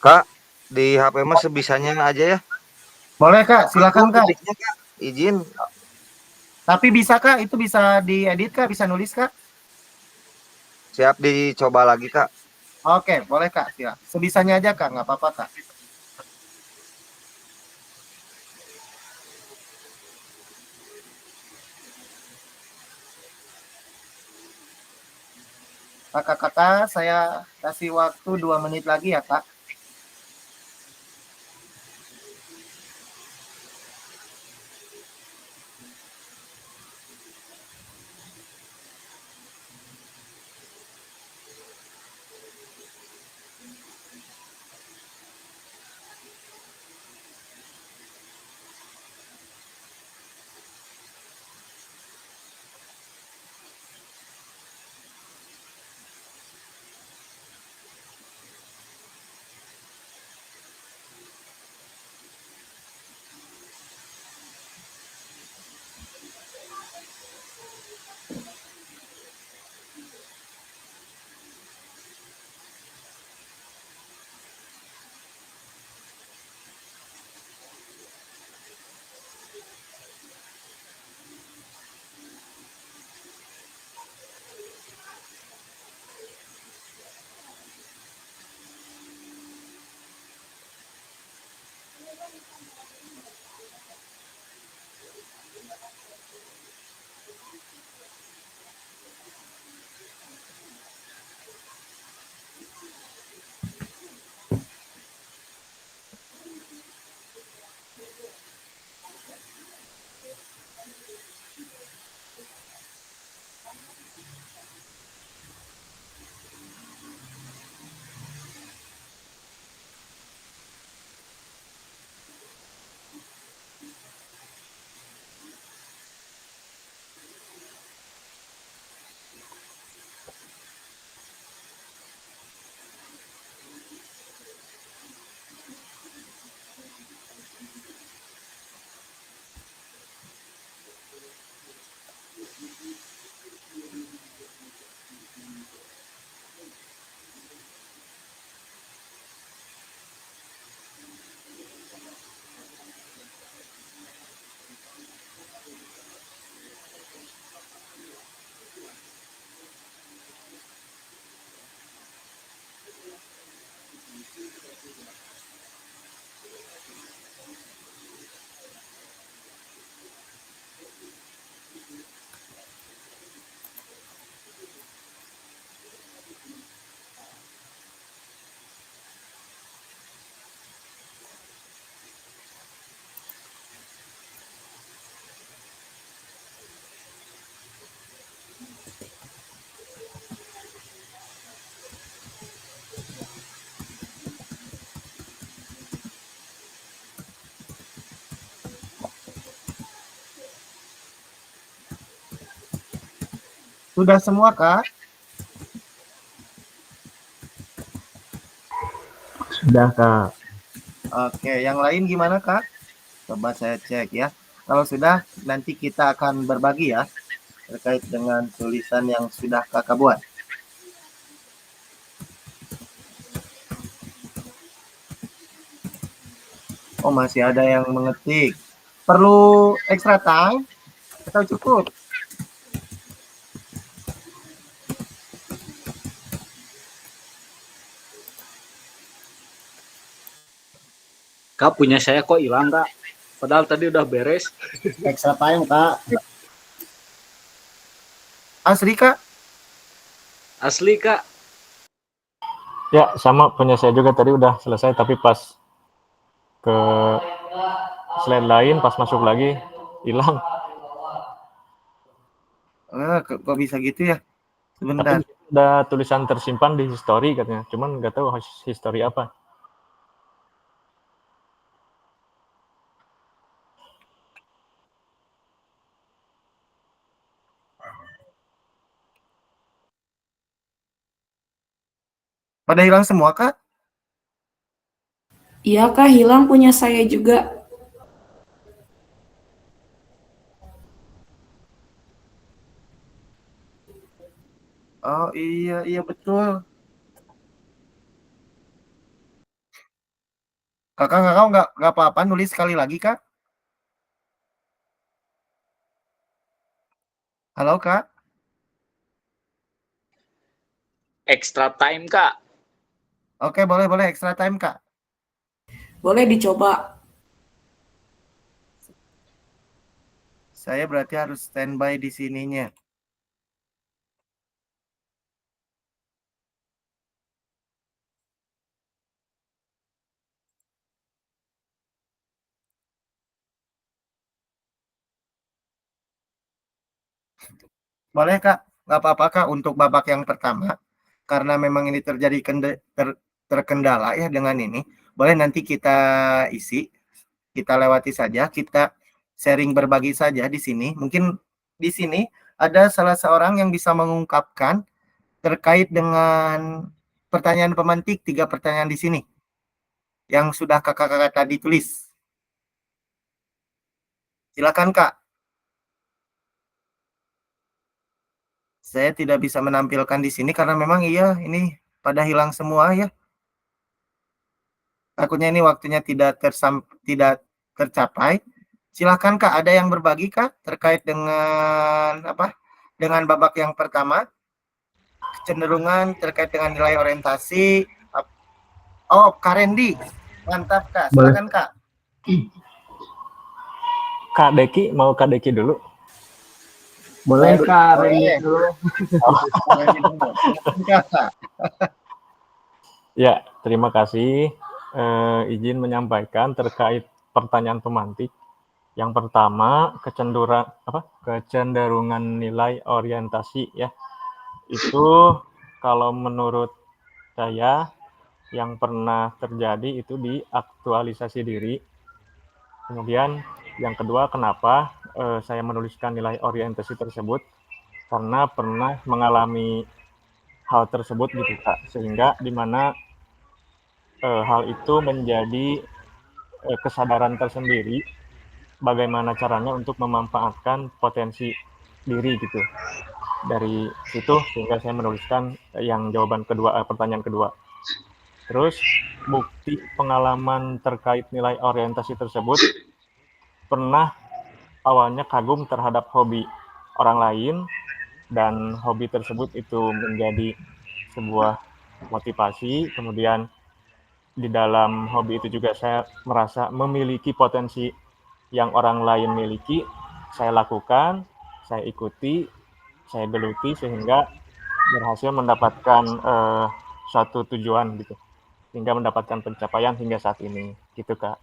Kak, di HP mah sebisanya aja ya. Boleh, Kak. Silakan, Aku Kak. ketiknya, Kak. Izin. Tapi bisa, Kak? Itu bisa diedit, Kak? Bisa nulis, Kak? Siap dicoba lagi, Kak. Oke, boleh, Kak. Siap. Sebisanya aja, Kak. Nggak apa-apa, Kak. Kakak-kakak, saya kasih waktu 2 menit lagi ya, Kak. Sudah semua, Kak? Sudah, Kak. Oke, yang lain gimana, Kak? Coba saya cek ya. Kalau sudah, nanti kita akan berbagi ya terkait dengan tulisan yang sudah kakak buat. Oh, masih ada yang mengetik. Perlu extra time atau cukup? Kak, punya saya kok hilang, Kak. Padahal tadi udah beres. Extra time, Kak. Asli, Kak? Asli, Kak. Ya, sama punya saya juga tadi udah selesai, tapi pas ke slide lain, pas masuk lagi, hilang. Kok bisa gitu ya? Tapi Sebentar. ada tulisan tersimpan di history katanya, cuman nggak tahu history apa. Pada hilang semua, Kak? Iya Kak, hilang punya saya juga. Oh iya, iya betul. Kakak nggak apa-apa nulis sekali lagi, Kak? Halo, Kak? Extra time, Kak. Oke, boleh extra time, Kak. Boleh dicoba. Saya berarti harus standby di sininya. Boleh, Kak? Nggak apa-apa, Kak, untuk babak yang pertama. Karena memang ini terjadi terkendala ya dengan ini. Boleh nanti kita isi, kita lewati saja, kita sharing berbagi saja di sini. Mungkin di sini ada salah seorang yang bisa mengungkapkan terkait dengan pertanyaan pemantik, 3 pertanyaan di sini yang sudah kakak-kakak tadi tulis. Silakan, Kak. Saya tidak bisa menampilkan di sini karena memang iya ini pada hilang semua ya. Takutnya ini waktunya tidak tercapai. Silakan Kak, ada yang berbagi Kak terkait dengan apa? Dengan babak yang pertama, kecenderungan terkait dengan nilai orientasi. Oh, Kak Rendi. Mantap Kak. Silakan Kak. Kak Deki, mau Kak Deki dulu? Boleh Kak Rendi dulu. Ya, terima kasih. Izin menyampaikan terkait pertanyaan pemantik. Yang pertama, kecenderungan nilai orientasi ya. Itu kalau menurut saya yang pernah terjadi itu di aktualisasi diri. Kemudian yang kedua, kenapa saya menuliskan nilai orientasi tersebut? Karena pernah mengalami hal tersebut gitu Kak, sehingga di mana hal itu menjadi kesadaran tersendiri bagaimana caranya untuk memanfaatkan potensi diri gitu. Dari situ sehingga saya menuliskan yang jawaban kedua, pertanyaan kedua. Terus bukti pengalaman terkait nilai orientasi tersebut, pernah awalnya kagum terhadap hobi orang lain dan hobi tersebut itu menjadi sebuah motivasi. Kemudian di dalam hobi itu juga saya merasa memiliki potensi yang orang lain miliki, saya lakukan, saya ikuti, saya geluti sehingga berhasil mendapatkan suatu tujuan gitu, hingga mendapatkan pencapaian hingga saat ini, gitu Kak.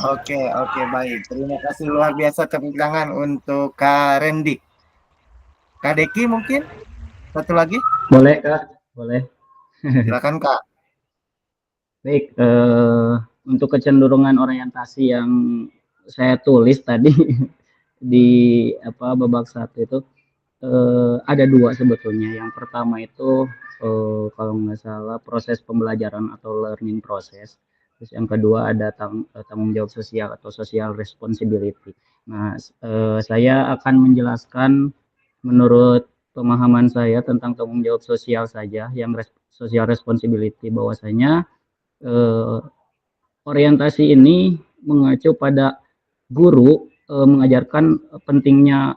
Oke, baik. Terima kasih luar biasa, tepuk tangan untuk Kak Rendi. Kak Deki mungkin satu lagi? Boleh Kak, boleh. Silakan Kak. Baik, untuk kecenderungan orientasi yang saya tulis tadi di babak 1 itu ada 2 sebetulnya. Yang pertama itu kalau nggak salah proses pembelajaran atau learning process. Terus yang kedua ada tanggung jawab sosial atau social responsibility. Nah, saya akan menjelaskan menurut pemahaman saya tentang tanggung jawab sosial saja, yang social responsibility, bahwasanya orientasi ini mengacu pada guru mengajarkan pentingnya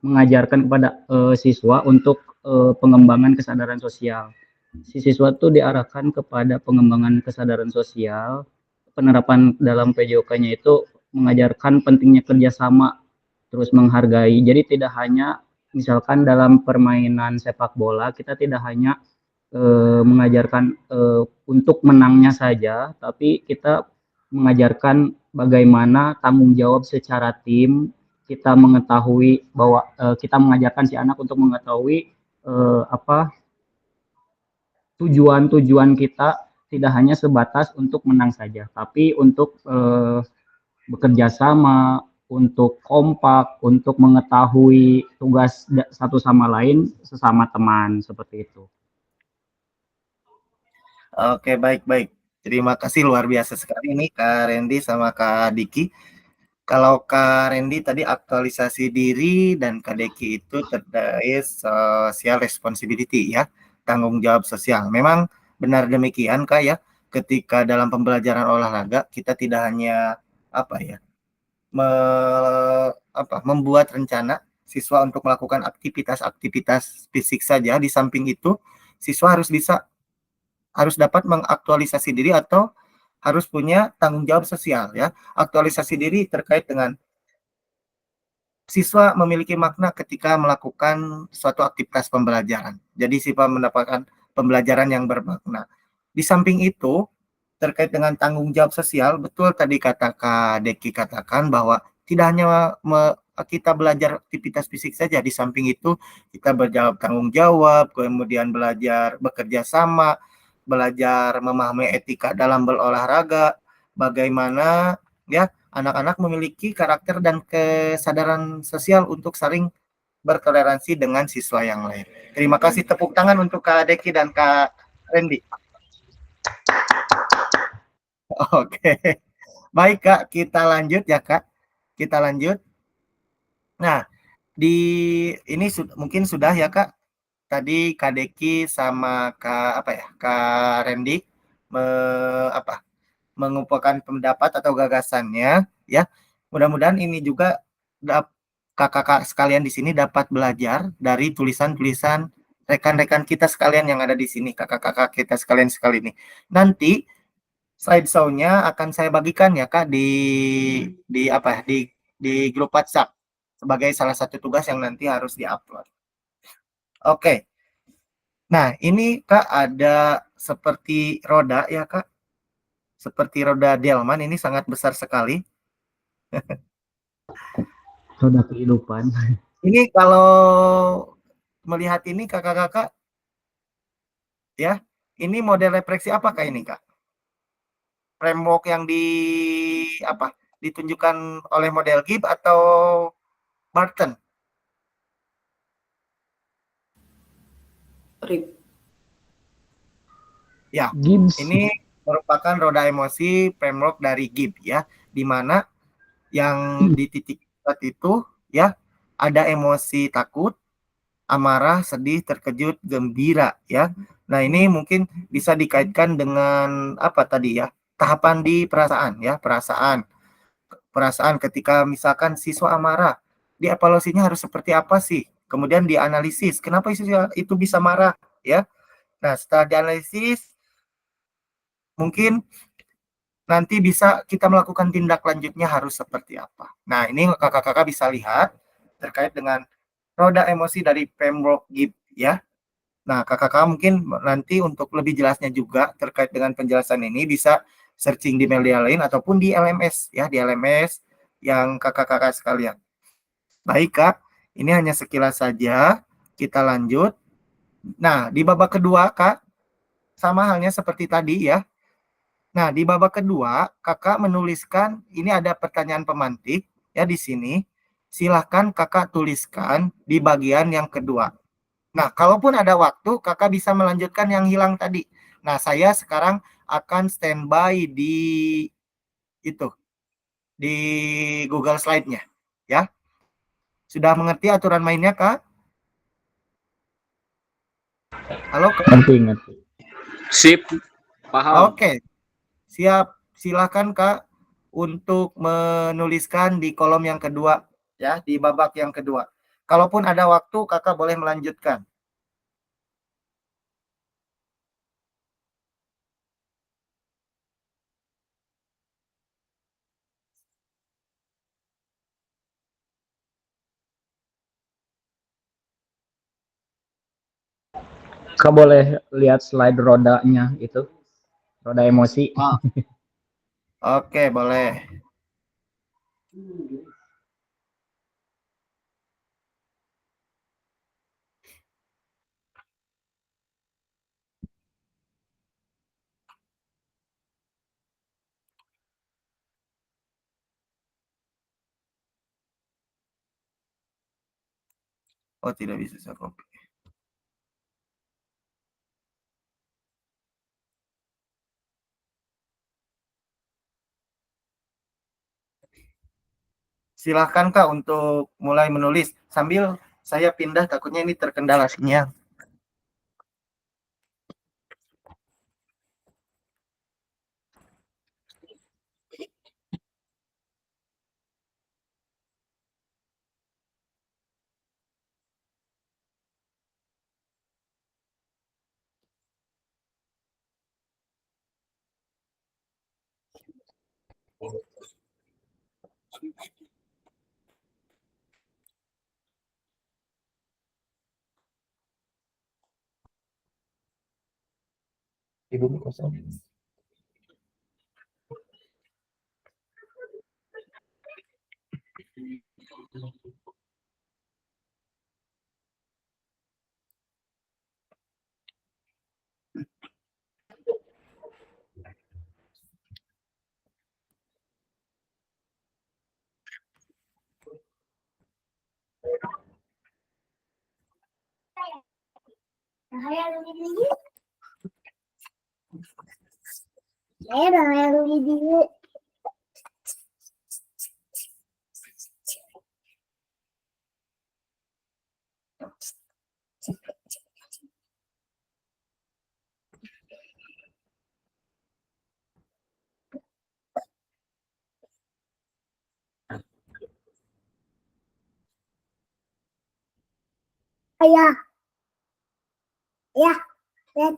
mengajarkan kepada siswa untuk pengembangan kesadaran sosial. Si siswa itu diarahkan kepada pengembangan kesadaran sosial. Penerapan dalam PJOK-nya itu mengajarkan pentingnya kerjasama, terus menghargai. Jadi tidak hanya misalkan dalam permainan sepak bola, kita tidak hanya mengajarkan untuk menangnya saja, tapi kita mengajarkan bagaimana tanggung jawab secara tim. Kita mengetahui bahwa kita mengajarkan si anak untuk mengetahui tujuan-tujuan kita tidak hanya sebatas untuk menang saja, tapi untuk bekerja sama, untuk kompak, untuk mengetahui tugas satu sama lain sesama teman, seperti itu. Oke, baik. Terima kasih, luar biasa sekali nih Kak Randy sama Kak Diki. Kalau Kak Randy tadi aktualisasi diri dan Kak Diki itu terkait social responsibility ya, tanggung jawab sosial. Memang benar demikian Kak ya, ketika dalam pembelajaran olahraga kita tidak hanya membuat rencana siswa untuk melakukan aktivitas fisik saja, di samping itu siswa harus dapat mengaktualisasi diri atau harus punya tanggung jawab sosial ya. Aktualisasi diri terkait dengan siswa memiliki makna ketika melakukan suatu aktivitas pembelajaran. Jadi siswa mendapatkan pembelajaran yang bermakna. Di samping itu, terkait dengan tanggung jawab sosial, betul tadi kata Kak Deki katakan bahwa tidak hanya kita belajar aktivitas fisik saja, di samping itu kita tanggung jawab, kemudian belajar bekerja sama, belajar memahami etika dalam berolahraga, bagaimana ya anak-anak memiliki karakter dan kesadaran sosial untuk saling bertoleransi dengan siswa yang lain. Terima kasih, tepuk tangan untuk Kak Deki dan Kak Randy. Oke. Baik Kak, kita lanjut ya Kak. Kita lanjut. Nah, ini mungkin sudah ya Kak. Tadi Kak Deki sama Kak Randy mengumpulkan pendapat atau gagasannya ya. Mudah-mudahan ini juga kakak-kakak sekalian di sini dapat belajar dari tulisan-tulisan rekan-rekan kita sekalian yang ada di sini, kakak-kakak kita sekalian sekali ini. Nanti slideshow-nya akan saya bagikan ya Kak di grup WhatsApp sebagai salah satu tugas yang nanti harus diupload. Oke. Nah, ini Kak ada seperti roda ya Kak. Seperti roda delman, ini sangat besar sekali. Roda kehidupan. Ini kalau melihat ini kakak-kakak, ya, ini model refleksi apakah ini Kak? Framework yang ditunjukkan oleh model Gibbs atau Barton? Ya, Gibbs. ini merupakan roda emosi framework dari Gibbs ya, di mana yang di titik itu ya ada emosi takut, amarah, sedih, terkejut, gembira ya. Nah, ini mungkin bisa dikaitkan dengan tahapan di perasaan ya, perasaan ketika misalkan siswa amarah, dievaluasinya harus seperti apa sih? Kemudian dianalisis, kenapa siswa itu bisa marah ya. Nah, setelah dianalisis mungkin nanti bisa kita melakukan tindak lanjutnya harus seperti apa. Nah, ini kakak-kakak bisa lihat terkait dengan roda emosi dari framework Gibbs ya. Nah, kakak-kakak mungkin nanti untuk lebih jelasnya juga terkait dengan penjelasan ini bisa searching di media lain ataupun di LMS ya, di LMS yang kakak-kakak sekalian. Baik Kak, ini hanya sekilas saja. Kita lanjut. Nah, di babak kedua Kak, sama halnya seperti tadi ya. Nah, di babak kedua, kakak menuliskan, ini ada pertanyaan pemantik ya di sini. Silahkan kakak tuliskan di bagian yang kedua. Nah, kalaupun ada waktu, kakak bisa melanjutkan yang hilang tadi. Nah, saya sekarang akan standby di itu, di Google Slide-nya, ya. Sudah mengerti aturan mainnya, Kak? Halo, Kak? Ngerti. Sip, paham. Oke, siap. Silakan, Kak, untuk menuliskan di kolom yang kedua, ya, di babak yang kedua. Kalaupun ada waktu, Kakak boleh melanjutkan. Kak boleh lihat slide rodanya itu, roda emosi. Oke, boleh. Oh, tidak bisa saya copy. Silahkan, Kak, untuk mulai menulis. Sambil saya pindah, takutnya ini terkendala sinyal. Ibu kosong. Ayah. Ya, ya.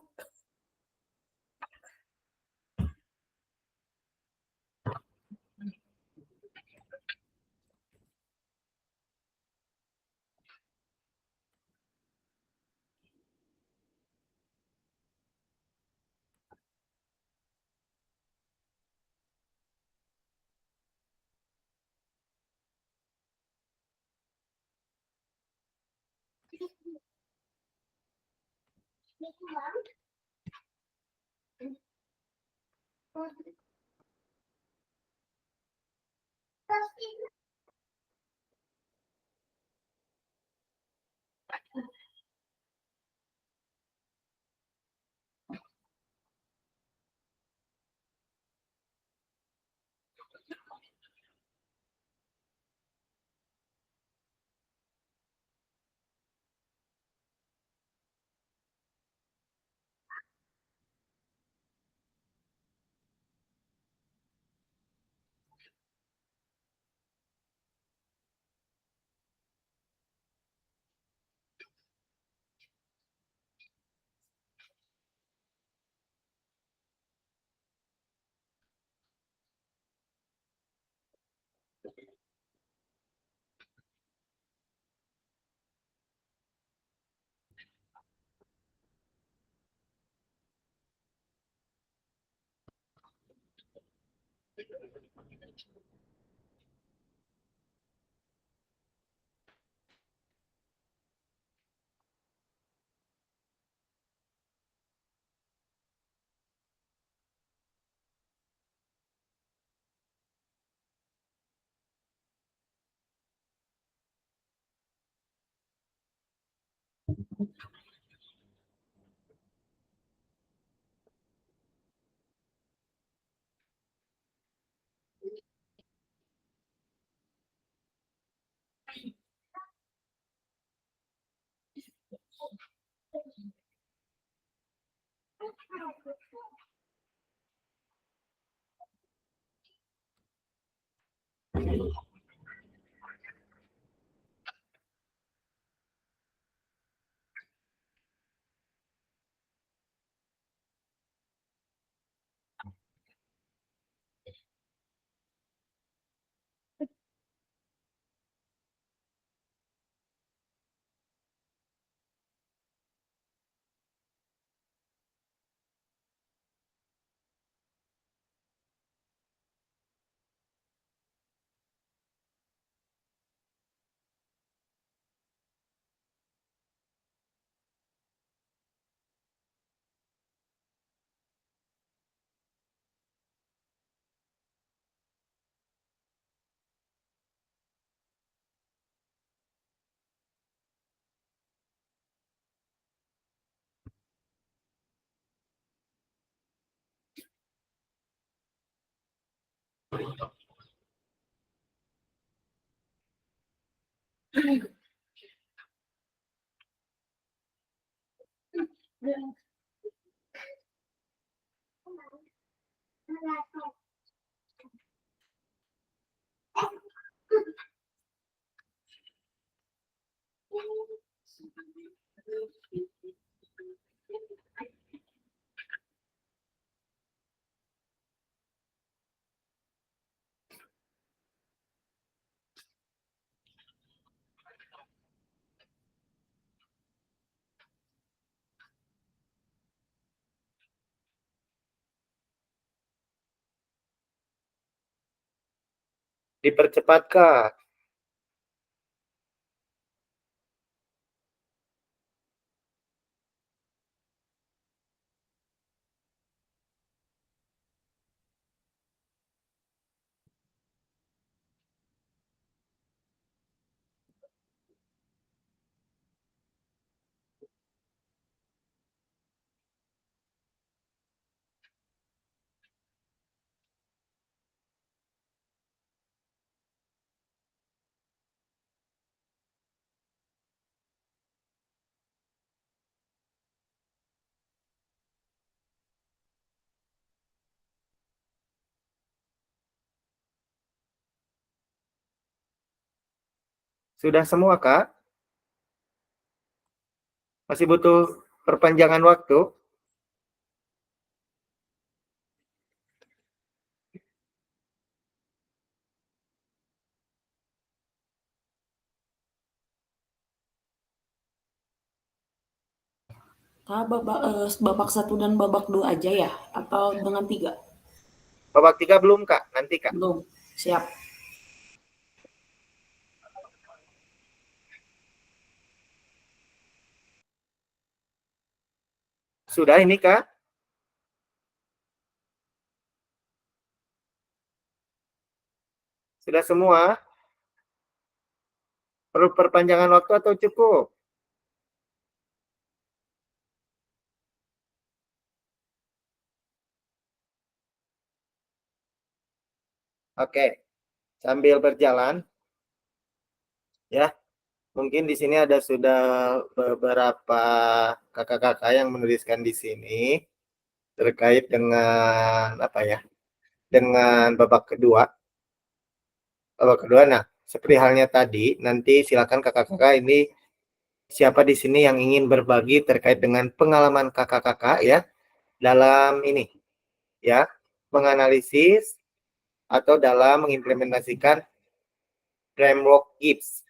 Dipercepat, Kak. Sudah semua, Kak? Masih butuh perpanjangan waktu? Kak, babak 1 dan babak 2 aja ya? Atau dengan 3? Babak 3 belum, Kak? Nanti, Kak. Belum. Siap. Sudah ini, Kak? Sudah semua? Perlu perpanjangan waktu atau cukup? Oke, sambil berjalan, ya. Mungkin di sini ada sudah beberapa kakak-kakak yang menuliskan di sini terkait dengan apa ya? Dengan babak kedua. Babak kedua. Nah, seperti halnya tadi, nanti silakan kakak-kakak ini siapa di sini yang ingin berbagi terkait dengan pengalaman kakak-kakak ya dalam ini ya, menganalisis atau dalam mengimplementasikan framework Gibbs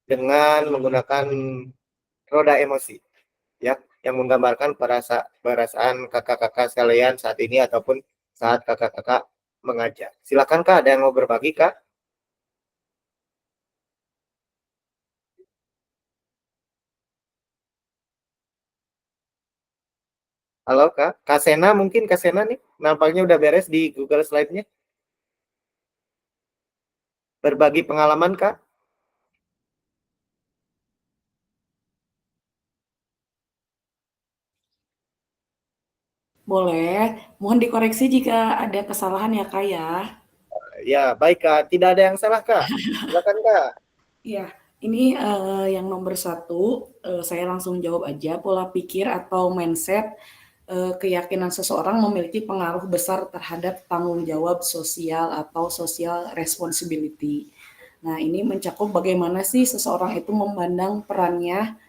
dengan menggunakan roda emosi ya, yang menggambarkan perasaan kakak-kakak sekalian saat ini ataupun saat kakak-kakak mengajar. Silakan, Kak, ada yang mau berbagi, Kak? Halo, Kak. Kak Sena mungkin, Kak Sena nih nampaknya udah beres di Google Slide-nya. Berbagi pengalaman, Kak? Boleh. Mohon dikoreksi jika ada kesalahan ya, Kak, ya. Ya, baik, Kak. Tidak ada yang salah, Kak. Silakan, Kak. Iya, ini yang nomor 1, saya langsung jawab aja. Pola pikir atau mindset, keyakinan seseorang memiliki pengaruh besar terhadap tanggung jawab sosial atau social responsibility. Nah, ini mencakup bagaimana sih seseorang itu memandang perannya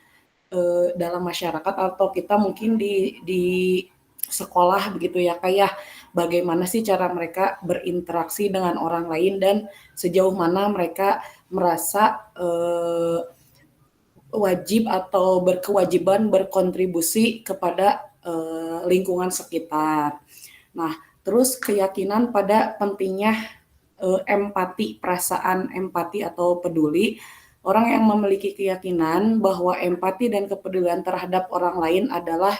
dalam masyarakat atau kita mungkin di sekolah begitu ya, kayak bagaimana sih cara mereka berinteraksi dengan orang lain dan sejauh mana mereka merasa wajib atau berkewajiban berkontribusi kepada lingkungan sekitar. Nah, terus keyakinan pada pentingnya empati, perasaan empati atau peduli. Orang yang memiliki keyakinan bahwa empati dan kepedulian terhadap orang lain adalah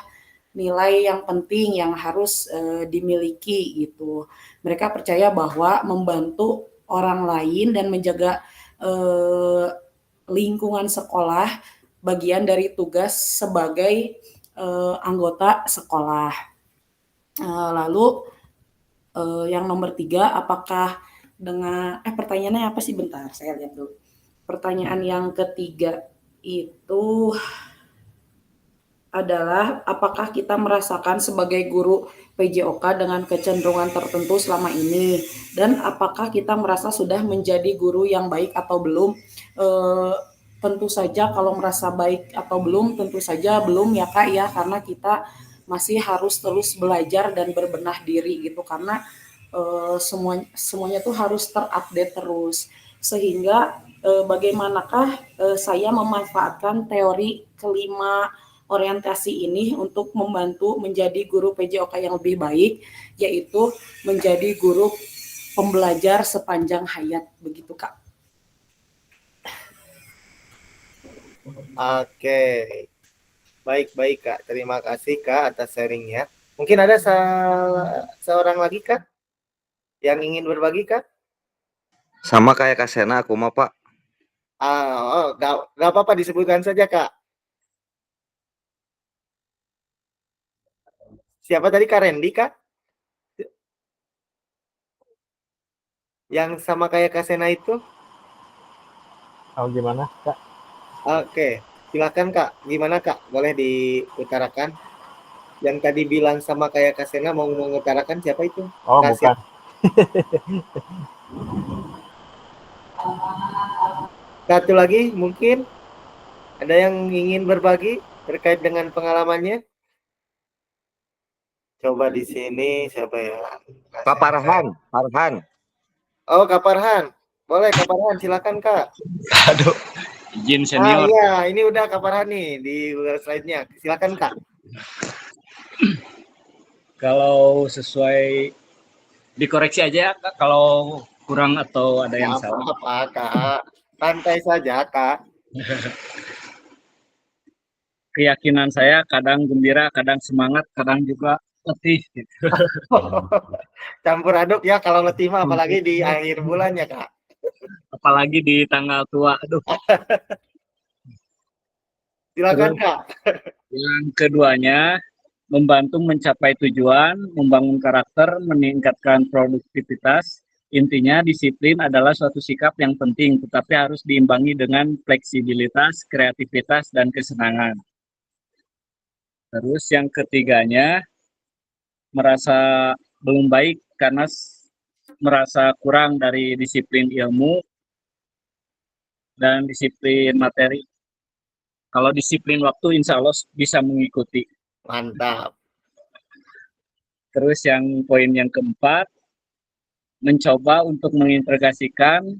nilai yang penting yang harus dimiliki gitu. Mereka percaya bahwa membantu orang lain dan menjaga lingkungan sekolah bagian dari tugas sebagai anggota sekolah. Lalu Yang nomor 3, apakah dengan pertanyaannya apa sih? Bentar, saya lihat dulu. Pertanyaan yang ketiga itu adalah apakah kita merasakan sebagai guru PJOK dengan kecenderungan tertentu selama ini, dan apakah kita merasa sudah menjadi guru yang baik atau belum. Tentu saja kalau merasa baik atau belum, tentu saja belum ya Kak ya, karena kita masih harus terus belajar dan berbenah diri gitu, karena semuanya tuh harus terupdate terus, sehingga bagaimanakah saya memanfaatkan teori kelima orientasi ini untuk membantu menjadi guru PJOK yang lebih baik, yaitu menjadi guru pembelajar sepanjang hayat, begitu Kak. Oke, baik Kak. Terima kasih Kak atas sharingnya. Mungkin ada seorang lagi Kak yang ingin berbagi Kak? Sama kayak Kak Sena, aku mah Pak. Nggak apa-apa, disebutkan saja Kak. Siapa tadi, Kak Randy Kak? Yang sama kayak Kak Sena itu? Oh, gimana, Kak? Oke, silakan Kak. Gimana Kak? Boleh diutarakan? Yang tadi bilang sama kayak Kak Sena mau mengutarakan siapa itu? Oh, Kak bukan. Satu lagi mungkin ada yang ingin berbagi terkait dengan pengalamannya? Coba di sini siapa ya? Pak Farhan. Oh, Kak Farhan. Boleh Kak Farhan, silakan Kak. Aduh, izin senior. Iya, ini udah Kak Farhan nih di slide-nya. Silakan Kak. Kalau sesuai dikoreksi aja ya, Kak, kalau kurang atau ada yang salah. Apa Kak? Santai saja Kak. Keyakinan saya kadang gembira, kadang semangat, kadang juga letih gitu. Campur aduk ya kalau letih mah, apalagi di akhir bulan ya Kak. Apalagi di tanggal tua. Aduh. Silakan Terus, Kak. yang keduanya, membantu mencapai tujuan, membangun karakter, meningkatkan produktivitas. Intinya disiplin adalah suatu sikap yang penting, tetapi harus diimbangi dengan fleksibilitas, kreativitas, dan kesenangan. Terus yang ketiganya, merasa belum baik karena merasa kurang dari disiplin ilmu dan disiplin materi. Kalau disiplin waktu, insya Allah bisa mengikuti. Mantap. Terus yang poin yang keempat, mencoba untuk mengintegrasikan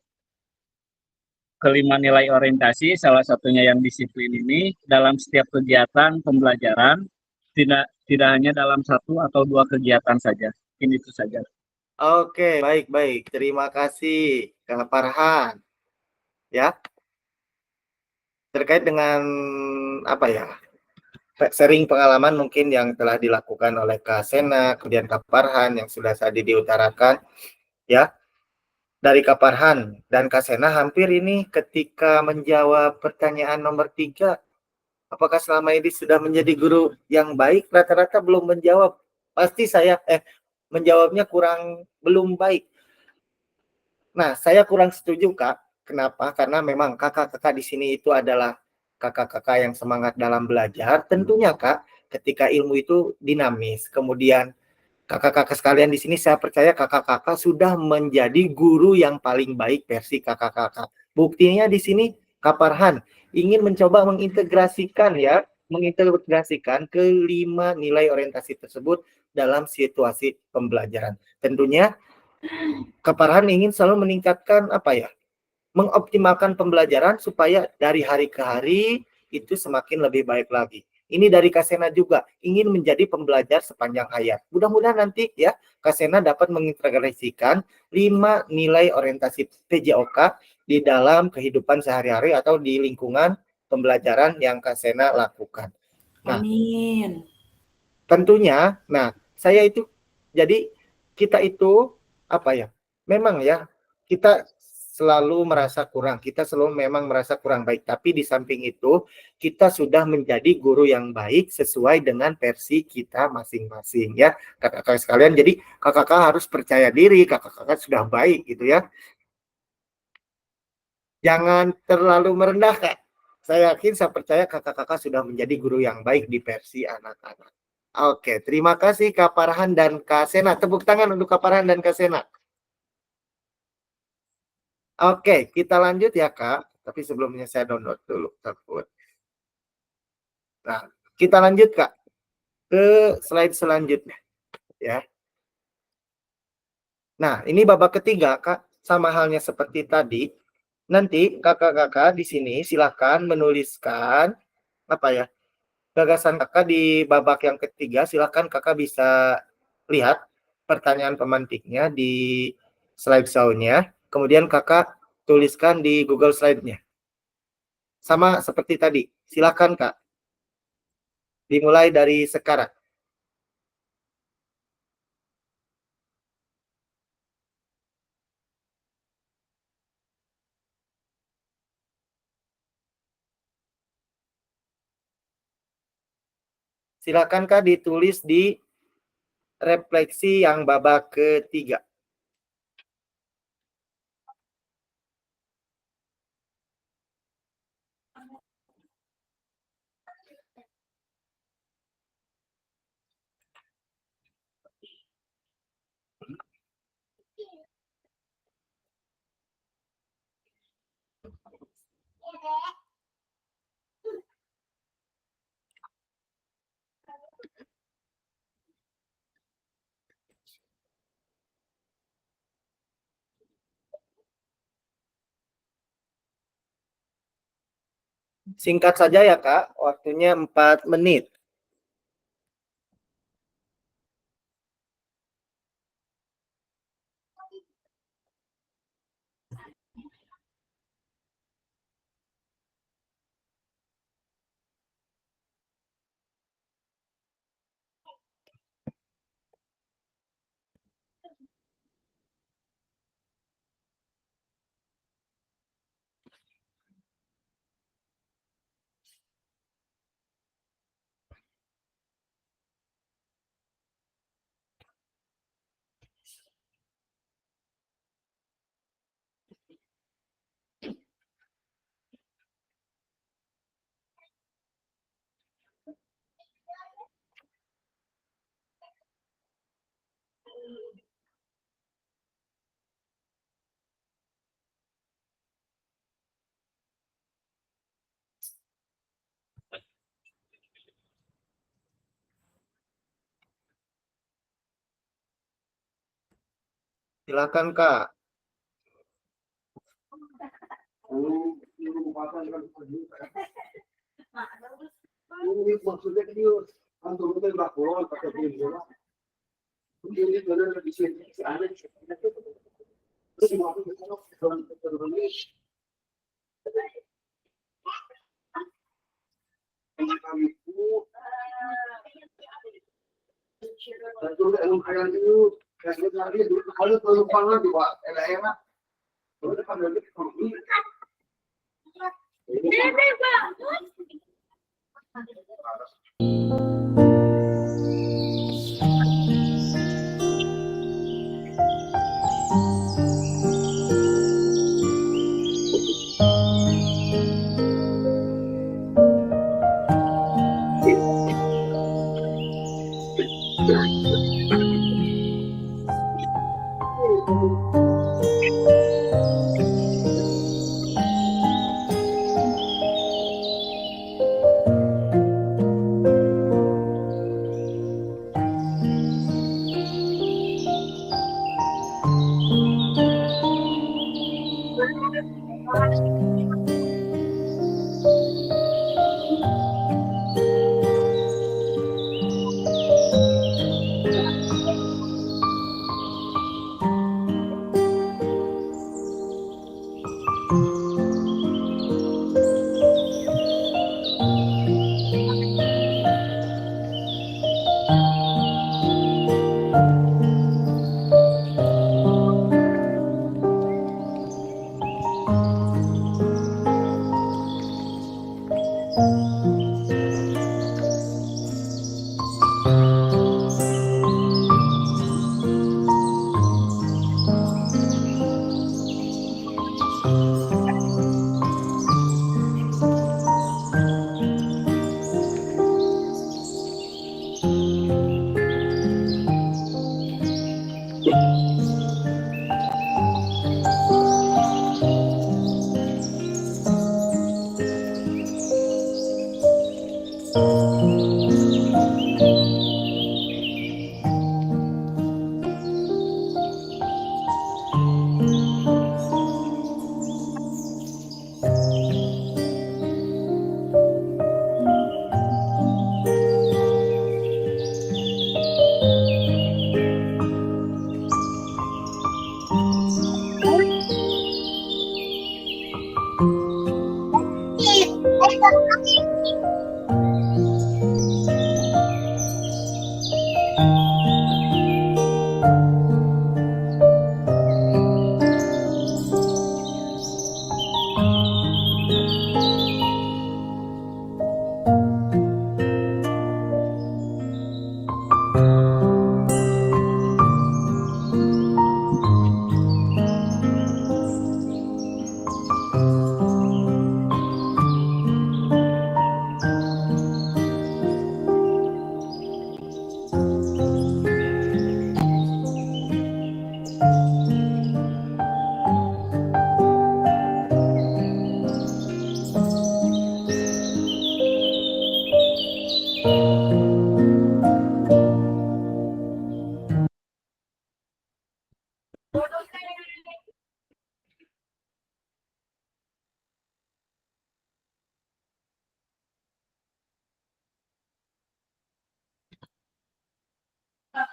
kelima nilai orientasi, salah satunya yang disiplin ini, dalam setiap kegiatan pembelajaran, tidak hanya dalam satu atau dua kegiatan saja. Ini itu saja. Oke, baik. Terima kasih Kak Farhan. Ya. Terkait dengan apa ya? Sharing pengalaman mungkin yang telah dilakukan oleh Kak Sena, kemudian Kak Farhan yang sudah tadi diutarakan, ya. Dari Kak Farhan dan Kak Sena hampir ini ketika menjawab pertanyaan nomor 3, apakah selama ini sudah menjadi guru yang baik, rata-rata belum menjawab. Pasti saya menjawabnya belum baik. Nah, saya kurang setuju Kak. Kenapa? Karena memang kakak-kakak di sini itu adalah kakak-kakak yang semangat dalam belajar. Tentunya Kak, ketika ilmu itu dinamis, kemudian kakak-kakak sekalian di sini saya percaya kakak-kakak sudah menjadi guru yang paling baik versi kakak-kakak. Buktinya di sini Kak Farhan ingin mencoba mengintegrasikan kelima nilai orientasi tersebut dalam situasi pembelajaran. Tentunya Kak Farhan ingin selalu meningkatkan mengoptimalkan pembelajaran supaya dari hari ke hari itu semakin lebih baik lagi. Ini dari Kak Sena juga, ingin menjadi pembelajar sepanjang hayat. Mudah-mudahan nanti ya Kak Sena dapat mengintegrasikan 5 nilai orientasi PJOK di dalam kehidupan sehari-hari atau di lingkungan pembelajaran yang Kak Sena lakukan. Nah, Amin. tentunya, jadi kita itu memang ya, kita selalu merasa kurang. Kita selalu memang merasa kurang baik. Tapi di samping itu, kita sudah menjadi guru yang baik sesuai dengan versi kita masing-masing ya. Kakak-kakak sekalian, jadi kakak-kakak harus percaya diri, kakak-kakak sudah baik gitu ya. Jangan terlalu merendah, Kak. Saya yakin, saya percaya kakak-kakak sudah menjadi guru yang baik di versi anak-anak. Oke, terima kasih Kak Farhan dan Kak Sena. Tepuk tangan untuk Kak Farhan dan Kak Sena. Oke, kita lanjut ya Kak. Tapi sebelumnya saya download dulu. Nah, kita lanjut Kak ke slide selanjutnya ya. Nah, ini babak ketiga Kak. Sama halnya seperti tadi. Nanti kakak-kakak di sini silakan menuliskan apa ya? Gagasan kakak di babak yang ketiga. Silakan kakak bisa lihat pertanyaan pemantiknya di slideshow-nya. Kemudian kakak tuliskan di Google Slide-nya. Sama seperti tadi. Silakan Kak. Dimulai dari sekarang. Silakan Kak ditulis di refleksi yang babak ketiga. Singkat saja ya Kak, waktunya 4 menit. Silakan Kak.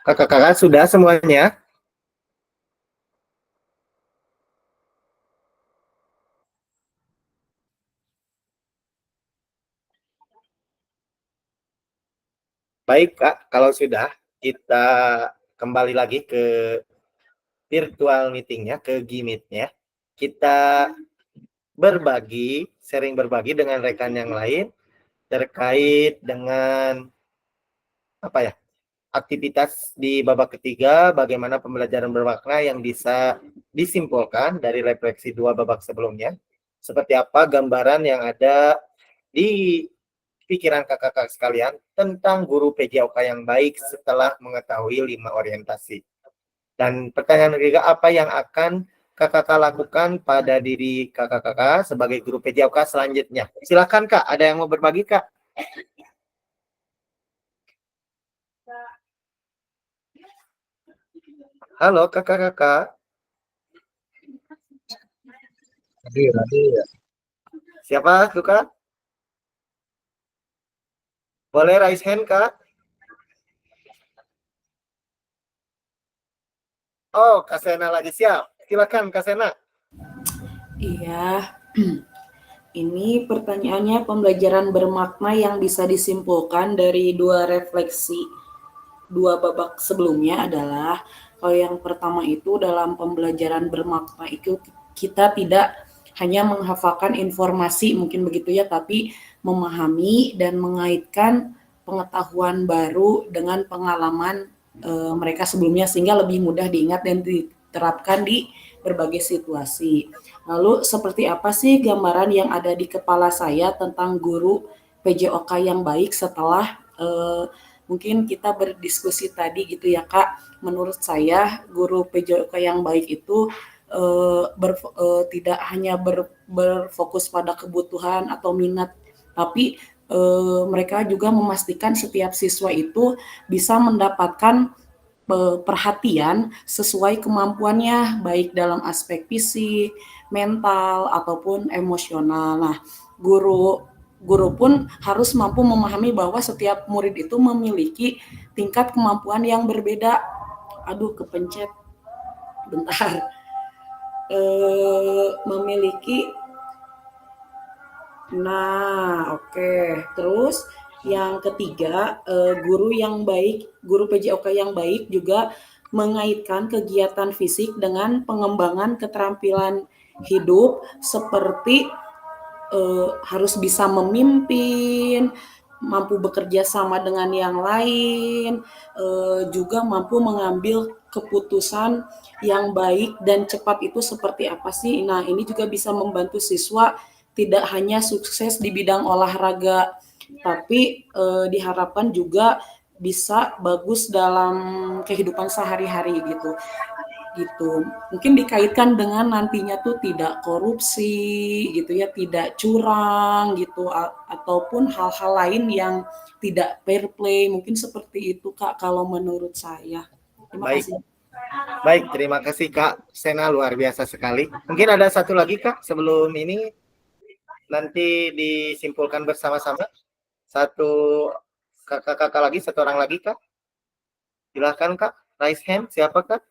Kakak-kakak sudah semuanya? Baik, Kak. Kalau sudah, kita kembali lagi ke virtual meeting-nya, ke Gmeet-nya. Kita sering berbagi dengan rekan yang lain terkait dengan aktivitas di babak ketiga, bagaimana pembelajaran bermakna yang bisa disimpulkan dari refleksi 2 babak sebelumnya. Seperti apa gambaran yang ada di pikiran kakak-kakak sekalian tentang guru PJOK yang baik setelah mengetahui 5 orientasi. Dan pertanyaan ketiga, apa yang akan kakak-kakak lakukan pada diri kakak-kakak sebagai guru PJOK selanjutnya? Silakan Kak, ada yang mau berbagi Kak? Halo kakak-kakak. Hadir. Siapa tuh Kak? Boleh raise hand Kak? Oh, Kak Sena lagi siap. Silakan Kak Sena. Iya, ini pertanyaannya pembelajaran bermakna yang bisa disimpulkan dari 2 refleksi 2 babak sebelumnya adalah kalau yang pertama itu dalam pembelajaran bermakna itu kita tidak hanya menghafalkan informasi mungkin begitu ya, tapi memahami dan mengaitkan pengetahuan baru dengan pengalaman mereka sebelumnya sehingga lebih mudah diingat dan diterapkan di berbagai situasi. Lalu seperti apa sih gambaran yang ada di kepala saya tentang guru PJOK yang baik setelah mungkin kita berdiskusi tadi gitu ya Kak. Menurut saya guru PJOK yang baik itu tidak hanya berfokus pada kebutuhan atau minat, tapi mereka juga memastikan setiap siswa itu bisa mendapatkan perhatian sesuai kemampuannya, baik dalam aspek fisik, mental, ataupun emosional. Nah, guru pun harus mampu memahami bahwa setiap murid itu memiliki tingkat kemampuan yang berbeda. Aduh, kepencet. Bentar. Memiliki. Nah, oke. Terus yang ketiga, guru yang baik, guru PJOK yang baik juga mengaitkan kegiatan fisik dengan pengembangan keterampilan hidup seperti harus bisa memimpin, mampu bekerja sama dengan yang lain, juga mampu mengambil keputusan yang baik dan cepat itu seperti apa sih? Nah, ini juga bisa membantu siswa tidak hanya sukses di bidang olahraga, tapi diharapkan juga bisa bagus dalam kehidupan sehari-hari gitu. Mungkin dikaitkan dengan nantinya tuh tidak korupsi gitu ya, tidak curang gitu, ataupun hal-hal lain yang tidak fair play, mungkin seperti itu Kak kalau menurut saya. Terima Baik. kasih. Baik, terima kasih Kak Sena, luar biasa sekali. Mungkin ada satu lagi Kak sebelum ini nanti disimpulkan bersama-sama. Satu kakak-kakak lagi, satu orang lagi Kak. Silahkan Kak, raise hand, siapa Kak?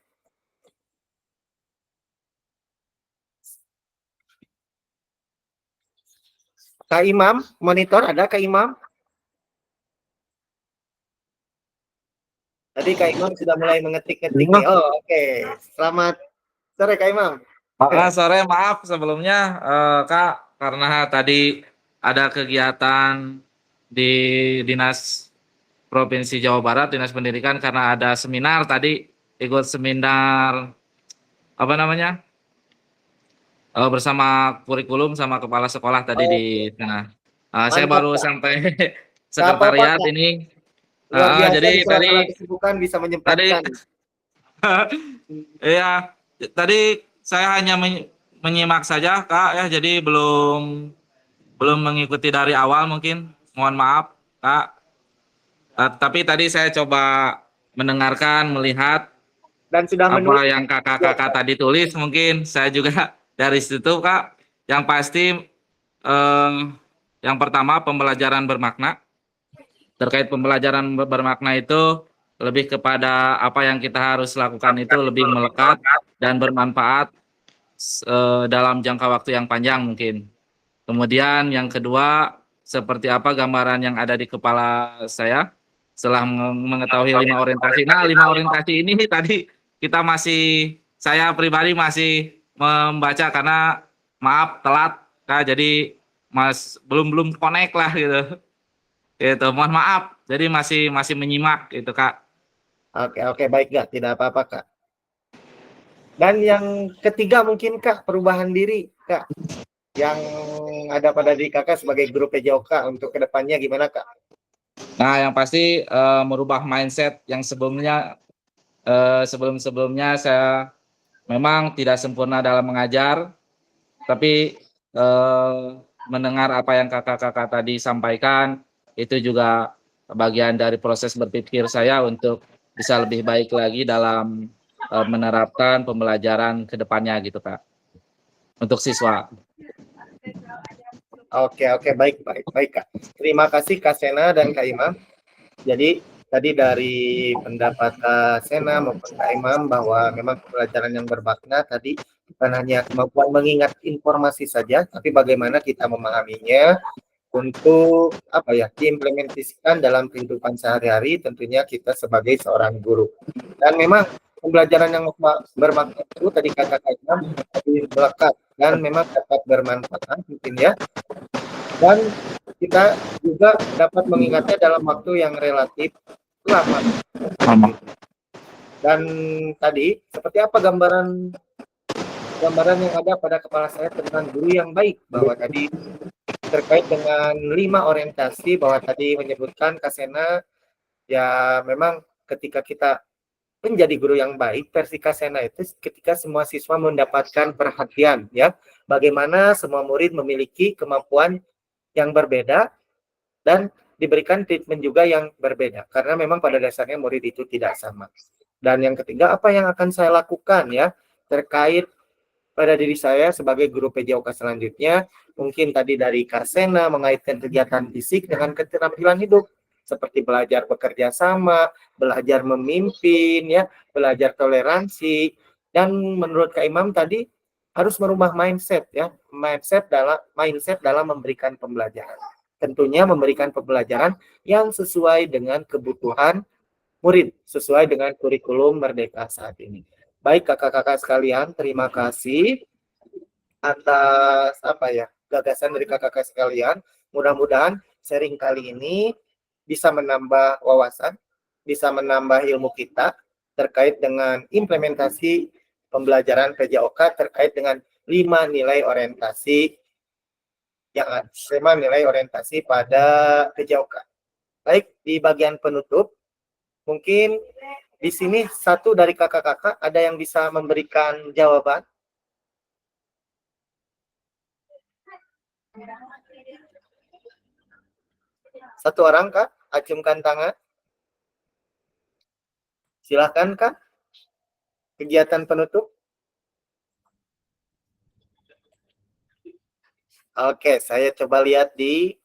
Kak Imam, monitor ada Kak Imam? Tadi Kak Imam sudah mulai mengetik-ngetik nih. Oh, oke. Selamat sore Kak Imam. Sore, maaf sebelumnya Kak, karena tadi ada kegiatan di Dinas Provinsi Jawa Barat, Dinas Pendidikan, karena ada seminar tadi, ikut seminar apa namanya bersama kurikulum sama kepala sekolah tadi di sana. Saya Mantap baru Kak. sampai Gak apa-apa sekretariat Kak. ini. Luar biasa Jadi di tadi sela-sela kesibukan bisa menyempatkan. iya, tadi saya hanya menyimak saja Kak ya, jadi belum belum mengikuti dari awal mungkin. Mohon maaf Kak. Tapi tadi saya coba mendengarkan, melihat Dan sudah apa menulis. yang kakak-kakak tadi tulis, mungkin saya juga dari situ Kak. Yang pasti eh, yang pertama pembelajaran bermakna. Terkait pembelajaran bermakna itu lebih kepada apa yang kita harus lakukan itu lebih melekat dan bermanfaat dalam jangka waktu yang panjang mungkin. Kemudian yang kedua, seperti apa gambaran yang ada di kepala saya setelah mengetahui 5 orientasi. Nah, 5 orientasi ini tadi kita masih, saya pribadi masih membaca karena maaf telat Kak, jadi belum belum connect lah gitu. Gitu, mohon maaf. Jadi masih masih menyimak gitu Kak. Oke, baik Kak. Tidak apa-apa Kak. Dan yang ketiga mungkin Kak, perubahan diri Kak. Yang ada pada diri Kakak sebagai guru PJOK untuk kedepannya gimana Kak? Nah, yang pasti merubah mindset yang sebelumnya sebelum-sebelumnya saya memang tidak sempurna dalam mengajar, tapi mendengar apa yang kakak-kakak tadi sampaikan itu juga bagian dari proses berpikir saya untuk bisa lebih baik lagi dalam menerapkan pembelajaran ke depannya gitu Kak. Untuk siswa. Oke, baik Kak. Terima kasih Kak Sena dan Kak Imam. Jadi tadi dari pendapat Kak Sena maupun Kak Imam bahwa memang pembelajaran yang bermakna tadi bukan hanya kemampuan mengingat informasi saja, tapi bagaimana kita memahaminya untuk apa ya diimplementasikan dalam kehidupan sehari-hari, tentunya kita sebagai seorang guru. Dan memang pembelajaran yang bermakna itu tadi kata Kak Imam lebih melekat dan memang dapat bermanfaat mungkin ya. Dan kita juga dapat mengingatnya dalam waktu yang relatif lama. Dan tadi seperti apa gambaran yang ada pada kepala saya tentang guru yang baik, bahwa tadi terkait dengan 5 orientasi, bahwa tadi menyebutkan Kak Sena ya memang ketika kita menjadi guru yang baik, versi Kak Sena itu ketika semua siswa mendapatkan perhatian ya, bagaimana semua murid memiliki kemampuan yang berbeda dan diberikan treatment juga yang berbeda, karena memang pada dasarnya murid itu tidak sama. Dan yang ketiga, apa yang akan saya lakukan ya terkait pada diri saya sebagai guru PJOK selanjutnya, mungkin tadi dari Kak Sena mengaitkan kegiatan fisik dengan keterampilan hidup, seperti belajar bekerja sama, belajar memimpin, ya, belajar toleransi, dan menurut Kak Imam tadi harus merubah mindset ya, mindset dalam memberikan pembelajaran. Tentunya memberikan pembelajaran yang sesuai dengan kebutuhan murid, sesuai dengan kurikulum Merdeka saat ini. Baik kakak-kakak sekalian, terima kasih atas apa ya gagasan dari kakak-kakak sekalian. Mudah-mudahan sharing kali ini bisa menambah wawasan, bisa menambah ilmu kita terkait dengan implementasi pembelajaran PJOK terkait dengan 5 nilai orientasi yang 5 nilai orientasi pada PJOK. Baik, di bagian penutup mungkin di sini satu dari kakak-kakak ada yang bisa memberikan jawaban. Satu orang Kak, acungkan tangan. Silakan Kak. kegiatan penutup? Oke, saya coba lihat di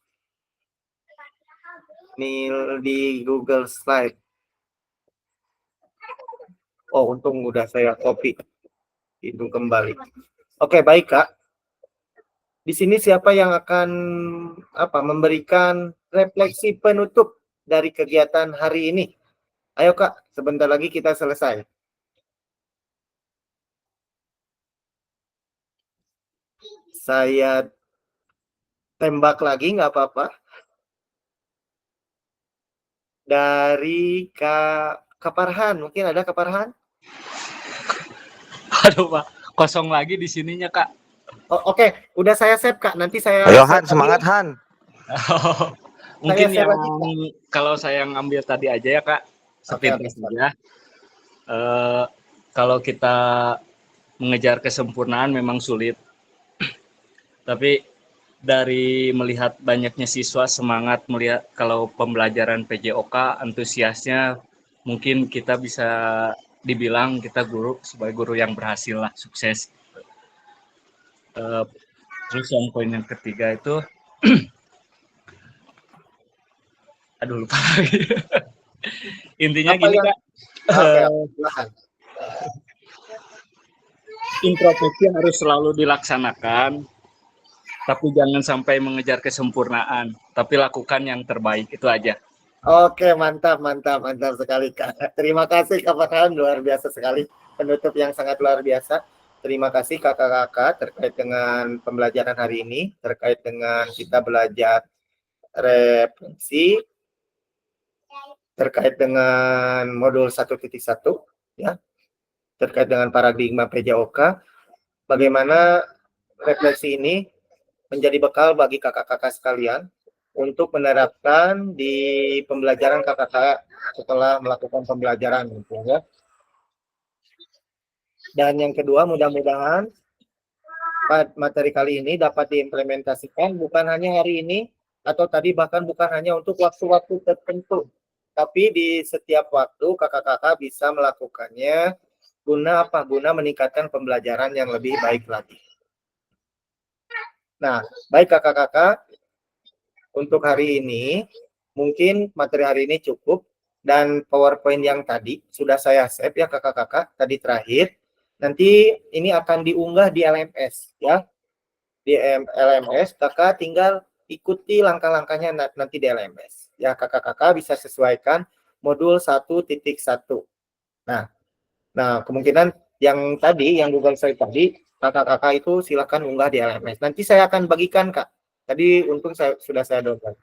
Google Slide. Oh, untung udah saya copy itu kembali. Oke, baik Kak. Di sini siapa yang akan memberikan refleksi penutup dari kegiatan hari ini? Ayo Kak, sebentar lagi kita selesai. Saya tembak lagi, nggak apa-apa. Dari Kak Farhan, mungkin ada Kak Farhan? Aduh Pak, kosong lagi di sininya Kak. Oh, oke. Udah saya save Kak, nanti saya... Ayo Han, semangat Han. Mungkin Saya yang lagi, kalau saya ngambil tadi aja ya Kak, sepintas saja. Kalau kita mengejar kesempurnaan memang sulit. Tapi dari melihat banyaknya siswa semangat melihat kalau pembelajaran PJOK, antusiasnya, mungkin kita bisa dibilang kita guru sebagai guru yang berhasil lah, sukses. Terus yang poin yang ketiga itu, aduh lupa lagi. Intinya gini Kak, introspeksi harus selalu dilaksanakan. Tapi jangan sampai mengejar kesempurnaan, tapi lakukan yang terbaik, itu aja. Oke, mantap sekali Kak. Terima kasih Kak Farhan, luar biasa sekali. Penutup yang sangat luar biasa. Terima kasih kakak-kakak terkait dengan pembelajaran hari ini, terkait dengan kita belajar refleksi, terkait dengan modul 1.1, ya, terkait dengan paradigma PJOK. Bagaimana refleksi ini menjadi bekal bagi kakak-kakak sekalian untuk menerapkan di pembelajaran kakak-kakak setelah melakukan pembelajaran, gitu ya. Dan yang kedua, mudah-mudahan materi kali ini dapat diimplementasikan bukan hanya hari ini atau tadi, bahkan bukan hanya untuk waktu-waktu tertentu, tapi di setiap waktu kakak-kakak bisa melakukannya guna meningkatkan pembelajaran yang lebih baik lagi. Nah, baik kakak-kakak, untuk hari ini mungkin materi hari ini cukup, dan PowerPoint yang tadi sudah saya save ya kakak-kakak, tadi terakhir. Nanti ini akan diunggah di LMS ya. Di LMS kakak tinggal ikuti langkah-langkahnya nanti di LMS. Ya, kakak-kakak bisa sesuaikan modul 1.1. Nah, kemungkinan yang tadi, yang Google Slide tadi, kakak-kakak itu silakan unggah di LMS. Nanti saya akan bagikan Kak. Tadi untung sudah saya download.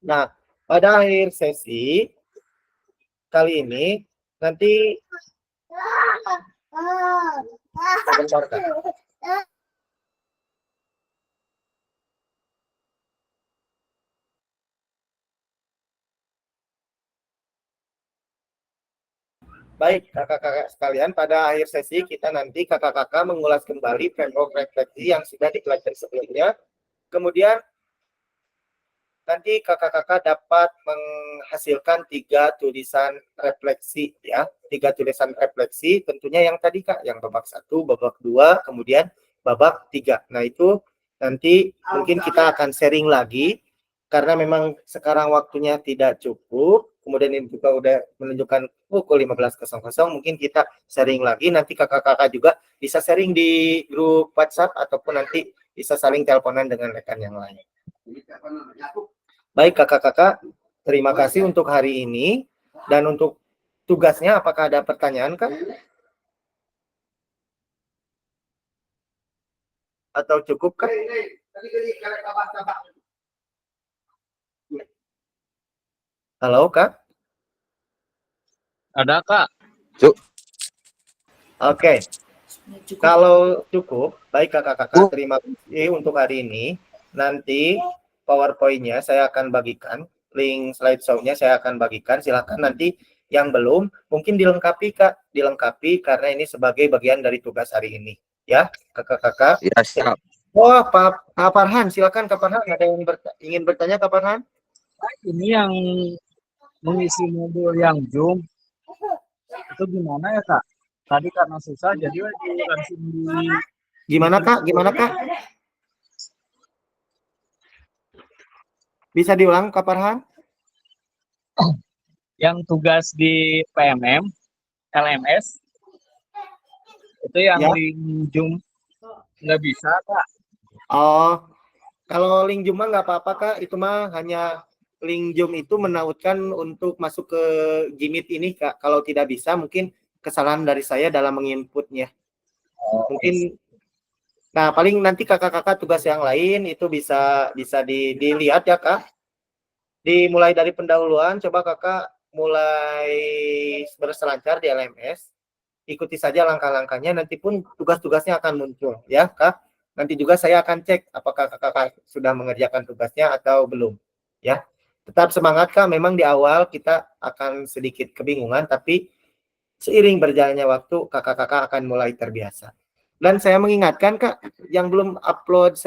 Nah, pada akhir sesi kali ini nanti sebentar Kak. Baik, kakak-kakak sekalian, pada akhir sesi kita nanti kakak-kakak mengulas kembali framework refleksi yang sudah dipelajari sebelumnya. Kemudian nanti kakak-kakak dapat menghasilkan 3 tulisan refleksi ya. 3 tulisan refleksi tentunya yang tadi Kak, yang babak 1, babak 2, kemudian babak 3. Nah, itu nanti mungkin kita akan sharing lagi karena memang sekarang waktunya tidak cukup. Kemudian ini juga udah menunjukkan pukul 15.00, mungkin kita sharing lagi. Nanti kakak-kakak juga bisa sharing di grup WhatsApp ataupun nanti bisa saling teleponan dengan rekan yang lain. Baik kakak-kakak, terima kasih untuk hari ini. Dan untuk tugasnya, apakah ada pertanyaan Kak? Atau cukup Kak? Halo Kak? Ada Kak? Oke. Kalau cukup, baik kakak-kakak, terima kasih untuk hari ini. Nanti PowerPoint-nya saya akan bagikan, link slideshow-nya saya akan bagikan. Silahkan nanti yang belum, mungkin dilengkapi Kak, dilengkapi karena ini sebagai bagian dari tugas hari ini. Ya, kakak-kakak. Ya, siap. Oh, Pak Farhan, silakan Kak Farhan. Ada yang ingin bertanya Kak Farhan? Ini yang mengisi modul yang Zoom, itu gimana ya Kak? Tadi karena susah jadi langsung di Gimana Kak? Gimana Kak? Bisa diulang Kak Farhan? yang tugas di PMM, LMS itu yang Ya. link Zoom nggak bisa Kak. Oh, kalau link Zoom mah nggak apa-apa Kak, itu mah hanya link Zoom itu menautkan untuk masuk ke Gmeet ini Kak. Kalau tidak bisa mungkin kesalahan dari saya dalam menginputnya. Mungkin nah paling nanti kakak-kakak tugas yang lain itu bisa dilihat ya Kak. Dimulai dari pendahuluan, coba kakak mulai berselancar di LMS. Ikuti saja langkah-langkahnya, nanti pun tugas-tugasnya akan muncul ya Kak. Nanti juga saya akan cek apakah kakak sudah mengerjakan tugasnya atau belum ya. Tetap semangat Kak, memang di awal kita akan sedikit kebingungan, tapi seiring berjalannya waktu kakak-kakak akan mulai terbiasa. Dan saya mengingatkan Kak, yang belum upload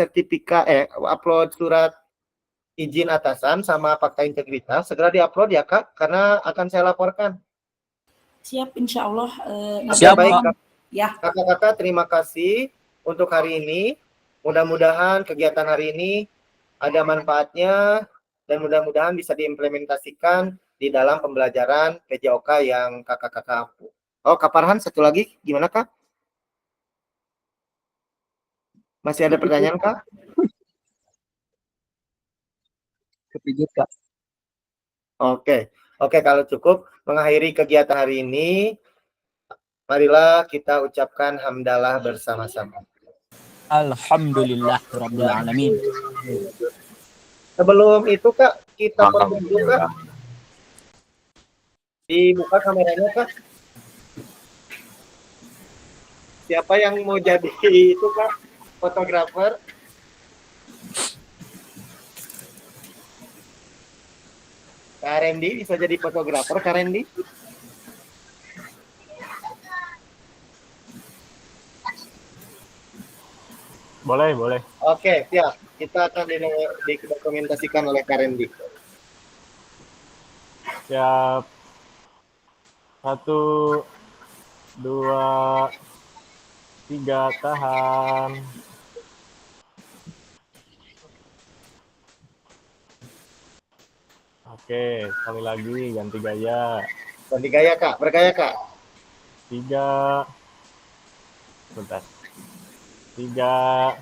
upload surat izin atasan sama fakta integritas, segera diupload ya Kak, karena akan saya laporkan. Siap, insya Allah. Oke, baik Kak. Ya. Kakak-kakak, terima kasih untuk hari ini. Mudah-mudahan kegiatan hari ini ada manfaatnya dan mudah-mudahan bisa diimplementasikan di dalam pembelajaran PJOK yang kakak-kakak ampu. Oh, Kak Farhan, satu lagi, gimana Kak? Masih ada pertanyaan Kak? Kepijit Kak. Oke, kalau cukup mengakhiri kegiatan hari ini, marilah kita ucapkan hamdalah bersama-sama. Alhamdulillah rabbil alamin. Sebelum itu Kak, kita foto dulu Kak. Dibuka kameranya Kak. Siapa yang mau jadi itu Kak, fotografer? Kak Randy bisa jadi fotografer, Kak Randy? Boleh. Oke, siap. Kita akan didokumentasikan oleh Kak Randy. Siap. 1, 2, 3, tahan. Oke, sekali lagi ganti gaya. Ganti gaya Kak, bergaya Kak. 3, bentar. 3,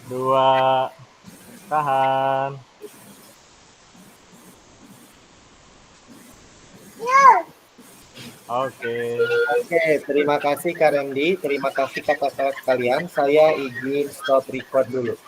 2, tahan. Oke, terima kasih Kak Randy, terima kasih kakak-kakak sekalian. Saya izin stop record dulu.